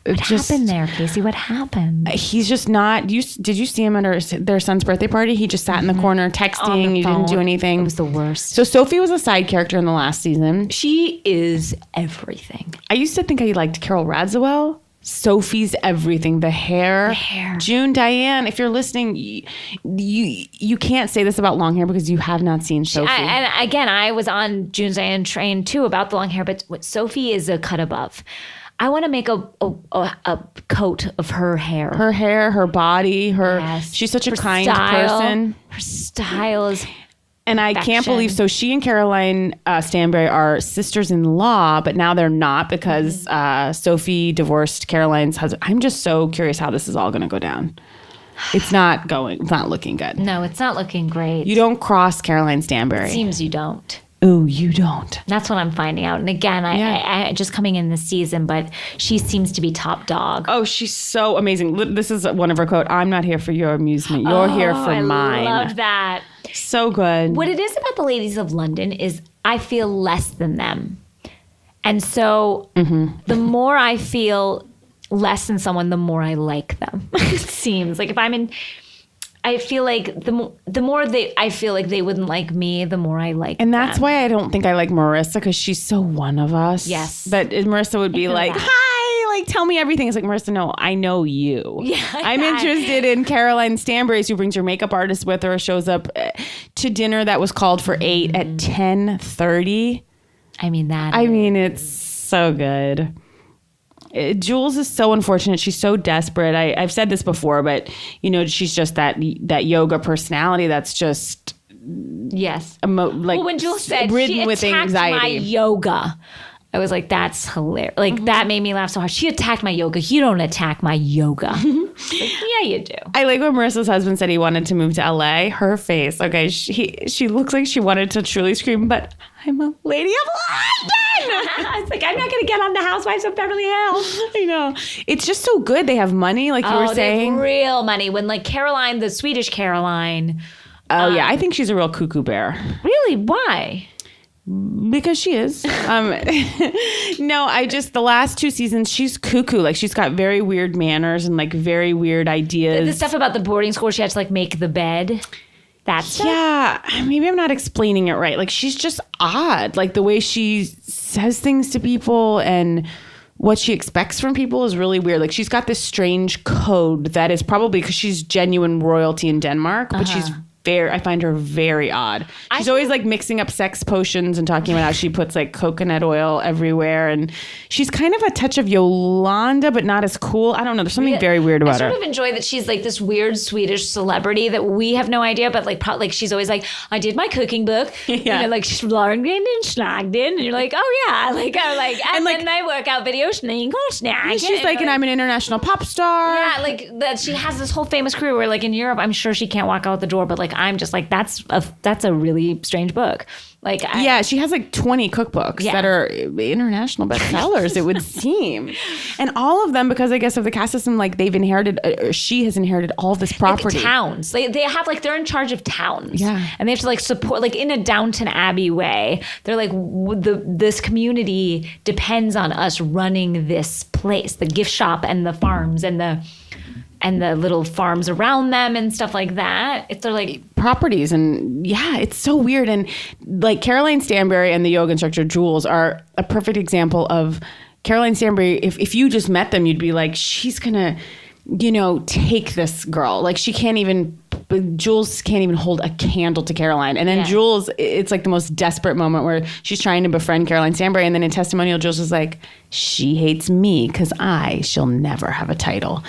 what happened there, Casey? What happened? He's just not. Did you see him at their son's birthday party? He just sat in the corner texting. He didn't do anything. It was the worst. So Sophie was a side character in the last season. She is everything. I used to think I liked Carol Radziwill. Sophie's everything. The hair. June, Diane, if you're listening, you can't say this about long hair because you have not seen Sophie. And again, I was on June's Diane train too about the long hair, but Sophie is a cut above. I want to make a coat of her hair. Her hair, her body, she's such a kind person. Her style is and I can't believe, so she and Caroline Stanbury are sisters-in-law, but now they're not because Sophie divorced Caroline's husband. I'm just so curious how this is all going to go down. It's not looking good. No, it's not looking great. You don't cross Caroline Stanbury. It seems you don't. Oh, you don't. That's what I'm finding out. And again, I just coming in this season, but she seems to be top dog. Oh, she's so amazing. This is one of her quotes. I'm not here for your amusement. You're here for mine. I love that. So good. What it is about the ladies of London is I feel less than them. And so the more I feel less than someone, the more I like them. It seems like if I'm in... I feel like the more I feel like they wouldn't like me, the more I like them. And that's why I don't think I like Marissa, because she's so one of us. Yes. But Marissa would be like, hi, like tell me everything. It's like, Marissa, no, I know you. Yeah. I'm interested in Caroline Stanbury, who brings her makeup artist with her, shows up to dinner that was called for 8 at 10:30. I mean, it's so good. Jules is so unfortunate. She's so desperate. I've said this before, but she's just that yoga personality that's just when Jules said ridden she with attacked anxiety. My yoga, I was like, that's hilarious. Like that made me laugh so hard. She attacked my yoga. You don't attack my yoga. Like, yeah, you do. I like when Marissa's husband said he wanted to move to LA. Her face, okay, she looks like she wanted to truly scream, but I'm a lady of London. It's like, I'm not going to get on the Housewives of Beverly Hills. I know. It's just so good. They have money, like you were saying. They have real money. When like Caroline, the Swedish Caroline. Oh, yeah. I think she's a real cuckoo bear. Really? Why? Because she is. No, the last 2 seasons, she's cuckoo. Like, she's got very weird manners and like very weird ideas. The stuff about the boarding school, she had to like make the bed. That stuff? Yeah, maybe I'm not explaining it right. Like, she's just odd. Like, the way she says things to people and what she expects from people is really weird. Like, she's got this strange code that is probably because she's genuine royalty in Denmark, but I find her very odd. She's always like mixing up sex potions and talking about how she puts like coconut oil everywhere. And she's kind of a touch of Yolanda, but not as cool. I don't know. There's something very weird about her. I sort of enjoy that she's like this weird Swedish celebrity that we have no idea, but like she's always like, I did my cooking book. Yeah. Like Slagden and Slagden. And you're like, oh yeah. And then my workout video, Snag. She's like, and I'm an international pop star. Yeah, like that. She has this whole famous career where like in Europe, I'm sure she can't walk out the door, but like I'm just like, that's a really strange book. Like, she has like 20 cookbooks that are international bestsellers, it would seem. And all of them, because I guess of the caste system, like they've inherited, she has inherited all this property. Like towns. They have like, they're in charge of towns. Yeah. And they have to like support, like in a Downton Abbey way. They're like, this community depends on us running this place, the gift shop and the farms and the little farms around them and stuff like that. They're like properties. And yeah, it's so weird. And like Caroline Stanbury and the yoga instructor Jules are a perfect example of Caroline Stanbury. If you just met them, you'd be like, she's gonna, take this girl. Like Jules can't even hold a candle to Caroline. And then Jules, it's like the most desperate moment where she's trying to befriend Caroline Stanbury. And then in testimonial, Jules is like, she hates me because she'll never have a title.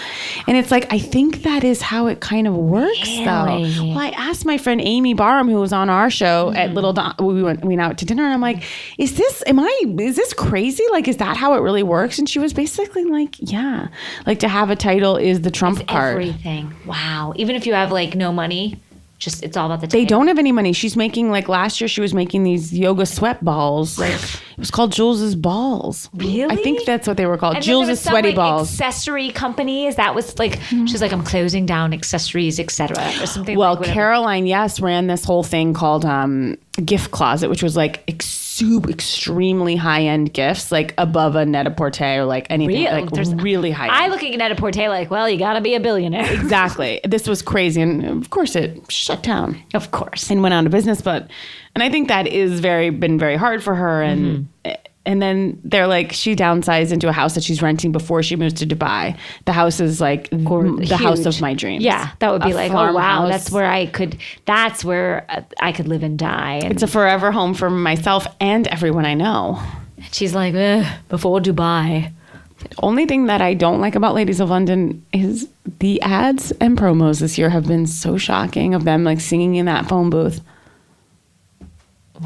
And it's like, I think that is how it kind of works, though. Well, I asked my friend Amy Barham, who was on our show at Little Don, we went out to dinner, and I'm like, is this crazy? Like, is that how it really works? And she was basically like, yeah, like to have a title is the trump card. Everything. Wow. Even if you have like no money, it's all about the title. They don't have any money. She's making, like last year she was making these yoga sweat balls. Like it was called Jules's Balls. Really? I think that's what they were called. And Jules's sweaty balls. Accessory company. Was like, she's like, I'm closing down accessories, etc. or something. Well, like Caroline, ran this whole thing called Gift Closet, which was like extremely high-end gifts, like above a Net-a-Porter or like anything, like really high-end. I look at Net-a-Porter like, well, you gotta be a billionaire. Exactly. This was crazy. And of course it shut down. Of course. And went out of business. And I think that is been very hard for her. And and then they're like, she downsized into a house that she's renting before she moves to Dubai. The house is like the house of my dreams. Yeah, that would be like, oh wow, that's where I could live and die. And it's a forever home for myself and everyone I know. She's like, before Dubai. The only thing that I don't like about Ladies of London is the ads and promos this year have been so shocking of them like singing in that phone booth.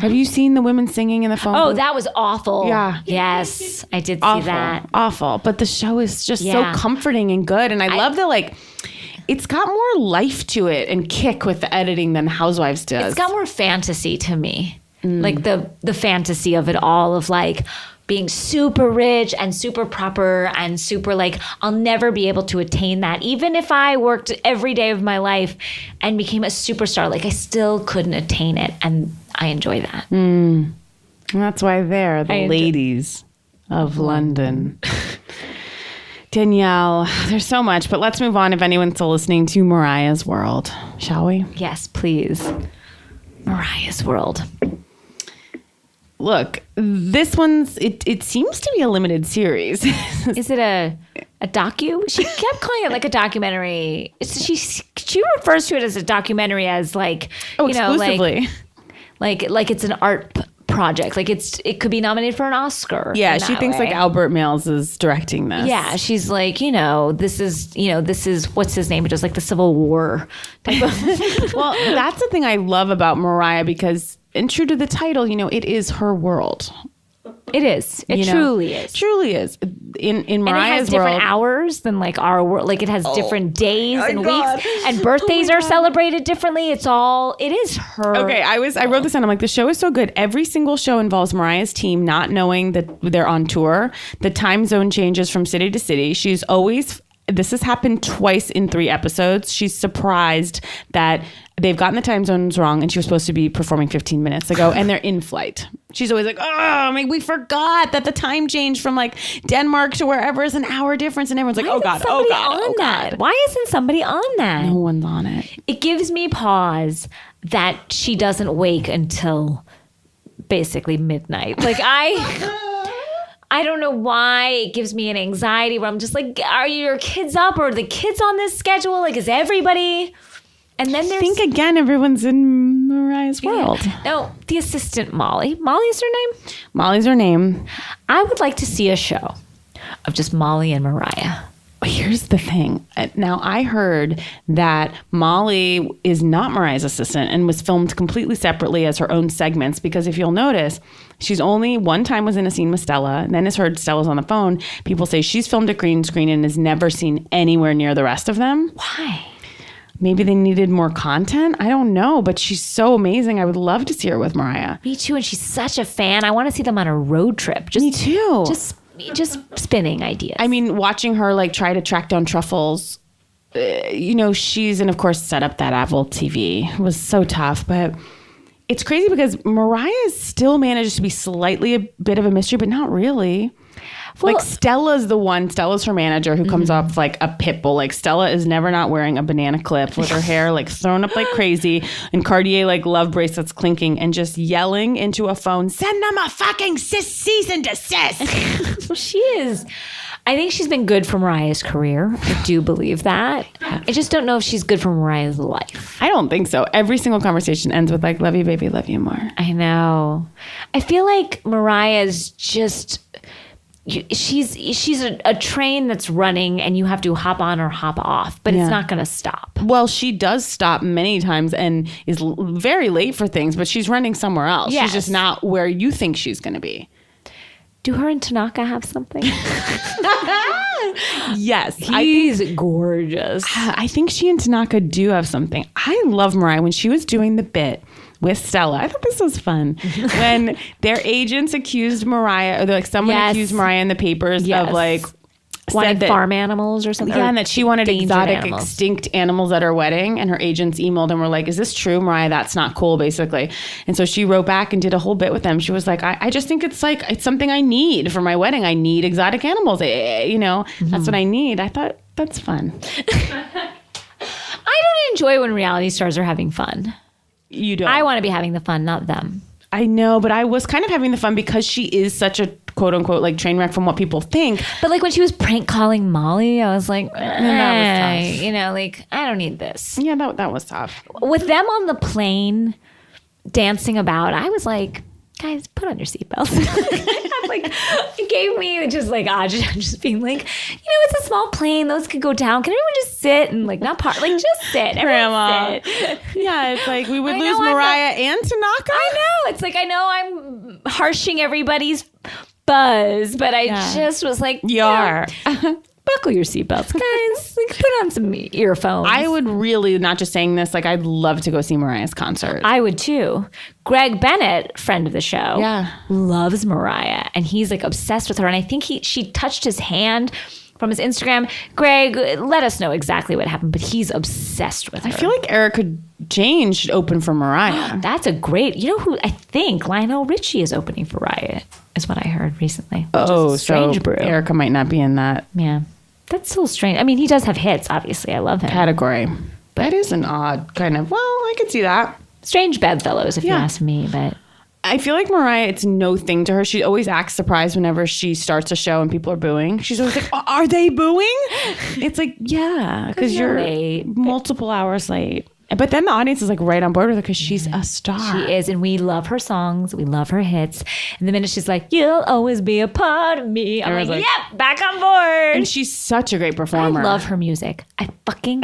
Have you seen the women singing in the phone booth? Oh, that was awful. Yeah. Yes, I did see that. Awful. But the show is just so comforting and good. And I love that, like, it's got more life to it and kick with the editing than Housewives does. It's got more fantasy to me. Like the fantasy of it all, of like being super rich and super proper and super like, I'll never be able to attain that. Even if I worked every day of my life and became a superstar, like I still couldn't attain it. And I enjoy that. And that's why they're the ladies of London. Danielle, there's so much, but let's move on if anyone's still listening to Mariah's World, shall we? Yes, please. Mariah's World. Look, this it seems to be a limited series. Is it a docu? She kept calling it like a documentary. She refers to it as a documentary as like, exclusively. like it's an art project. Like it could be nominated for an Oscar. Yeah, she thinks like Albert Mills is directing this. Yeah, she's like, this is what's his name? It was like the Civil War type of. Well, that's the thing I love about Mariah because, and true to the title, it is her world. It is. It truly is. Truly is. In Mariah's world, and it has different hours than like our world. Like it has different days and weeks, and birthdays are celebrated differently. It is her. Okay, I wrote this down. I'm like, the show is so good. Every single show involves Mariah's team not knowing that they're on tour. The time zone changes from city to city. This has happened twice in 3 episodes. She's surprised that they've gotten the time zones wrong and she was supposed to be performing 15 minutes ago and they're in flight. She's always like, we forgot that the time change from like Denmark to wherever is an hour difference. And everyone's like, oh God. Why isn't somebody on that? No one's on it. It gives me pause that she doesn't wake until basically midnight. Like I don't know why it gives me an anxiety where I'm just like, are your kids up or are the kids on this schedule? Like, is everybody? And then there's... think again, everyone's in Mariah's world. No, the assistant Molly. Molly's her name? Molly's her name. I would like to see a show of just Molly and Mariah. Here's the thing. Now, I heard that Molly is not Mariah's assistant and was filmed completely separately as her own segments because if you'll notice, she's only one time was in a scene with Stella and then has heard Stella's on the phone. People say she's filmed a green screen and is never seen anywhere near the rest of them. Why? Maybe they needed more content. I don't know, but she's so amazing. I would love to see her with Mariah. Me too. And she's such a fan. I want to see them on a road trip. Me too. Just spinning ideas. I mean, watching her like try to track down truffles, and of course set up that Apple TV was so tough, but it's crazy because Mariah still manages to be slightly a bit of a mystery, but not really. Well, like Stella's her manager who comes off like a pit bull. Like Stella is never not wearing a banana clip with her hair like thrown up like crazy and Cartier like love bracelets clinking and just yelling into a phone, send them a fucking cease and desist. Well, she is. I think she's been good for Mariah's career. I do believe that. I just don't know if she's good for Mariah's life. I don't think so. Every single conversation ends with like, love you, baby, love you more. I know. I feel like Mariah's just... She's a train that's running and you have to hop on or hop off, but it's not going to stop. Well, she does stop many times and is very late for things, but she's running somewhere else. Yes. She's just not where you think she's going to be. Do her and Tanaka have something? Yes. He's gorgeous. I think she and Tanaka do have something. I love Mariah when she was doing the bit with Stella. I thought this was fun. When their agents accused Mariah, or like someone accused Mariah in the papers of like wanting farm animals or something. Yeah, and that she wanted exotic, animals. extinct animals at her wedding. And her agents emailed and were like, is this true, Mariah? That's not cool, basically. And so she wrote back and did a whole bit with them. She was like, I just think it's like, it's something I need for my wedding. I need exotic animals. That's what I need. I thought that's fun. I don't enjoy when reality stars are having fun. You don't. I want to be having the fun, not them. I know, but I was kind of having the fun because she is such a quote unquote like train wreck from what people think. But like when she was prank calling Molly, I was like, that was tough. Like I don't need this. Yeah, that was tough. With them on the plane dancing about, I was like, guys, put on your seatbelts. Like it gave me just like just being like, it's a small plane. Those could go down. Can everyone just sit and like not part? Like just sit, Grandma. Sit. Yeah, it's like we would lose Mariah and Tanaka. I know. It's like I know I'm harshing everybody's buzz, but I just was like, you are. Buckle your seatbelts, guys. Like, put on some earphones. I would really, not just saying this, like I'd love to go see Mariah's concert. I would too. Greg Bennett, friend of the show, loves Mariah, and he's like obsessed with her. And I think she touched his hand from his Instagram. Greg, let us know exactly what happened, but he's obsessed with her. I feel like Erica Jayne should open for Mariah. That's a great. You know who I think Lionel Richie is opening for Mariah, is what I heard recently. Oh, strange so brew. Erica might not be in that. Yeah. That's so strange. I mean, he does have hits, obviously. I love him. Category. That is an odd kind of, well, I could see that. Strange bedfellows, if you ask me, but... I feel like Mariah, it's no thing to her. She always acts surprised whenever she starts a show and people are booing. She's always like, are they booing? It's like, yeah, because you're late. Multiple hours late. But then the audience is like right on board with her because she's a star. She is, and we love her songs. We love her hits. And the minute she's like, you'll always be a part of me, I'm like, yep, back on board. And she's such a great performer. I love her music. I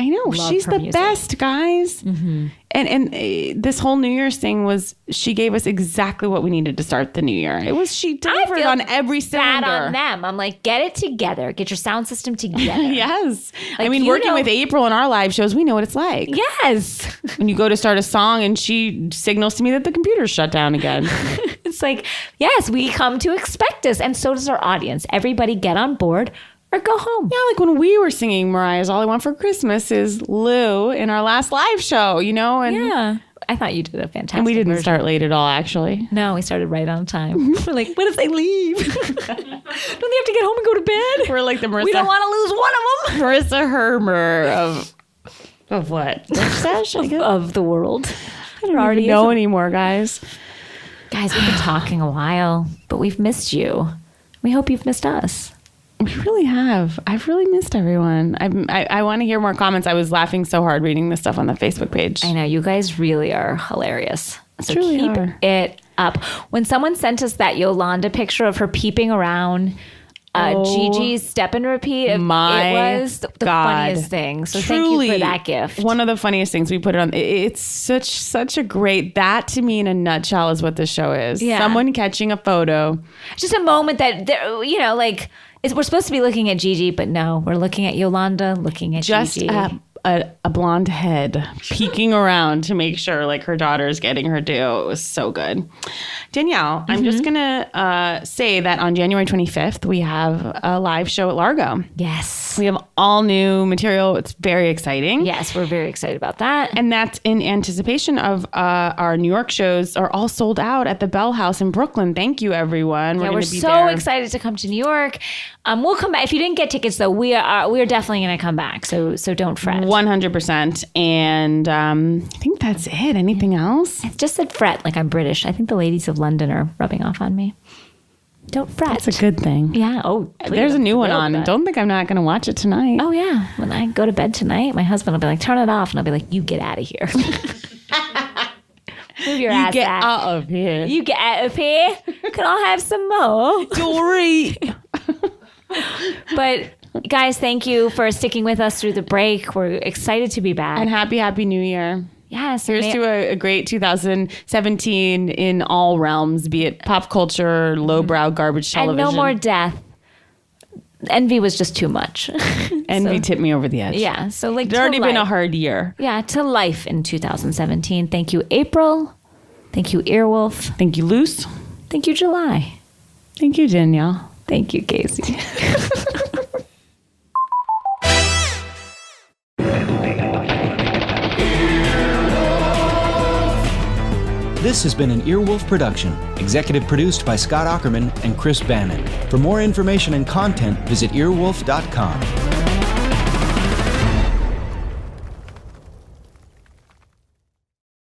know. She's the best, guys. Mm-hmm. And this whole New Year's thing was, she gave us exactly what we needed to start the new year. It was, she delivered on every cylinder. On them. I'm like, get it together. Get your sound system together. Yes. Like, I mean, working with April in our live shows, we know what it's like. Yes. When you go to start a song and she signals to me that the computer's shut down again. It's like, yes, we come to expect this. And so does our audience. Everybody get on board or go home. Yeah, like when we were singing Mariah's All I Want for Christmas is Lou in our last live show, And yeah. I thought you did a fantastic And we didn't version. start late at all, actually. No, we started right on time. We're like, what if they leave? Don't they have to get home and go to bed? We're like the Marissa. We don't want to lose one of them. Marissa Hermer of what? Sesh, I guess? Of the world. I don't already know anymore, guys. Guys, we've been talking a while, but we've missed you. We hope you've missed us. We really have. I've really missed everyone. I want to hear more comments. I was laughing so hard reading this stuff on the Facebook page. I know. You guys really are hilarious. So truly keep are. it up. When someone sent us that Yolanda picture of her peeping around Gigi's step and repeat, it was the funniest thing. So truly, thank you for that gift. One of the funniest things we put it on. It's such a great, that to me in a nutshell is what this show is. Yeah. Someone catching a photo. Just a moment that, we're supposed to be looking at Gigi, but no, we're looking at Yolanda, looking at Just Gigi. a a blonde head peeking around to make sure like her daughter's getting her due. It was so good. Danielle, I'm just going to say that on January 25th, we have a live show at Largo. Yes. We have all new material. It's very exciting. Yes, we're very excited about that. And that's in anticipation of our New York shows are all sold out at the Bell House in Brooklyn. Thank you, everyone. We're gonna be so there. excited to come to New York. We'll come back. If you didn't get tickets, though, we are definitely going to come back. So don't fret. 100%. And I think that's it. Anything else? It's just that fret, like I'm British. I think the ladies of London are rubbing off on me. Don't fret. That's a good thing. Yeah. Oh, there's a new one on. Don't think I'm not going to watch it tonight. Oh, yeah. When I go to bed tonight, my husband will be like, turn it off. And I'll be like, you get out of here. Move your ass Get back. out of here. You get out of here. Can I have some more? Dory. But guys, thank you for sticking with us through the break. We're excited to be back. And happy New Year. Yes. Here's to a great 2017 in all realms, be it pop culture, lowbrow garbage television. And no more death. Envy was just too much. Envy tipped me over the edge. Yeah. So like it's already been a hard year. Yeah, to life in 2017. Thank you, April. Thank you, Earwolf. Thank you, Luce. Thank you, July. Thank you, Danielle. Thank you, Casey. This has been an Earwolf production, executive produced by Scott Ackerman and Chris Bannon. For more information and content, visit earwolf.com.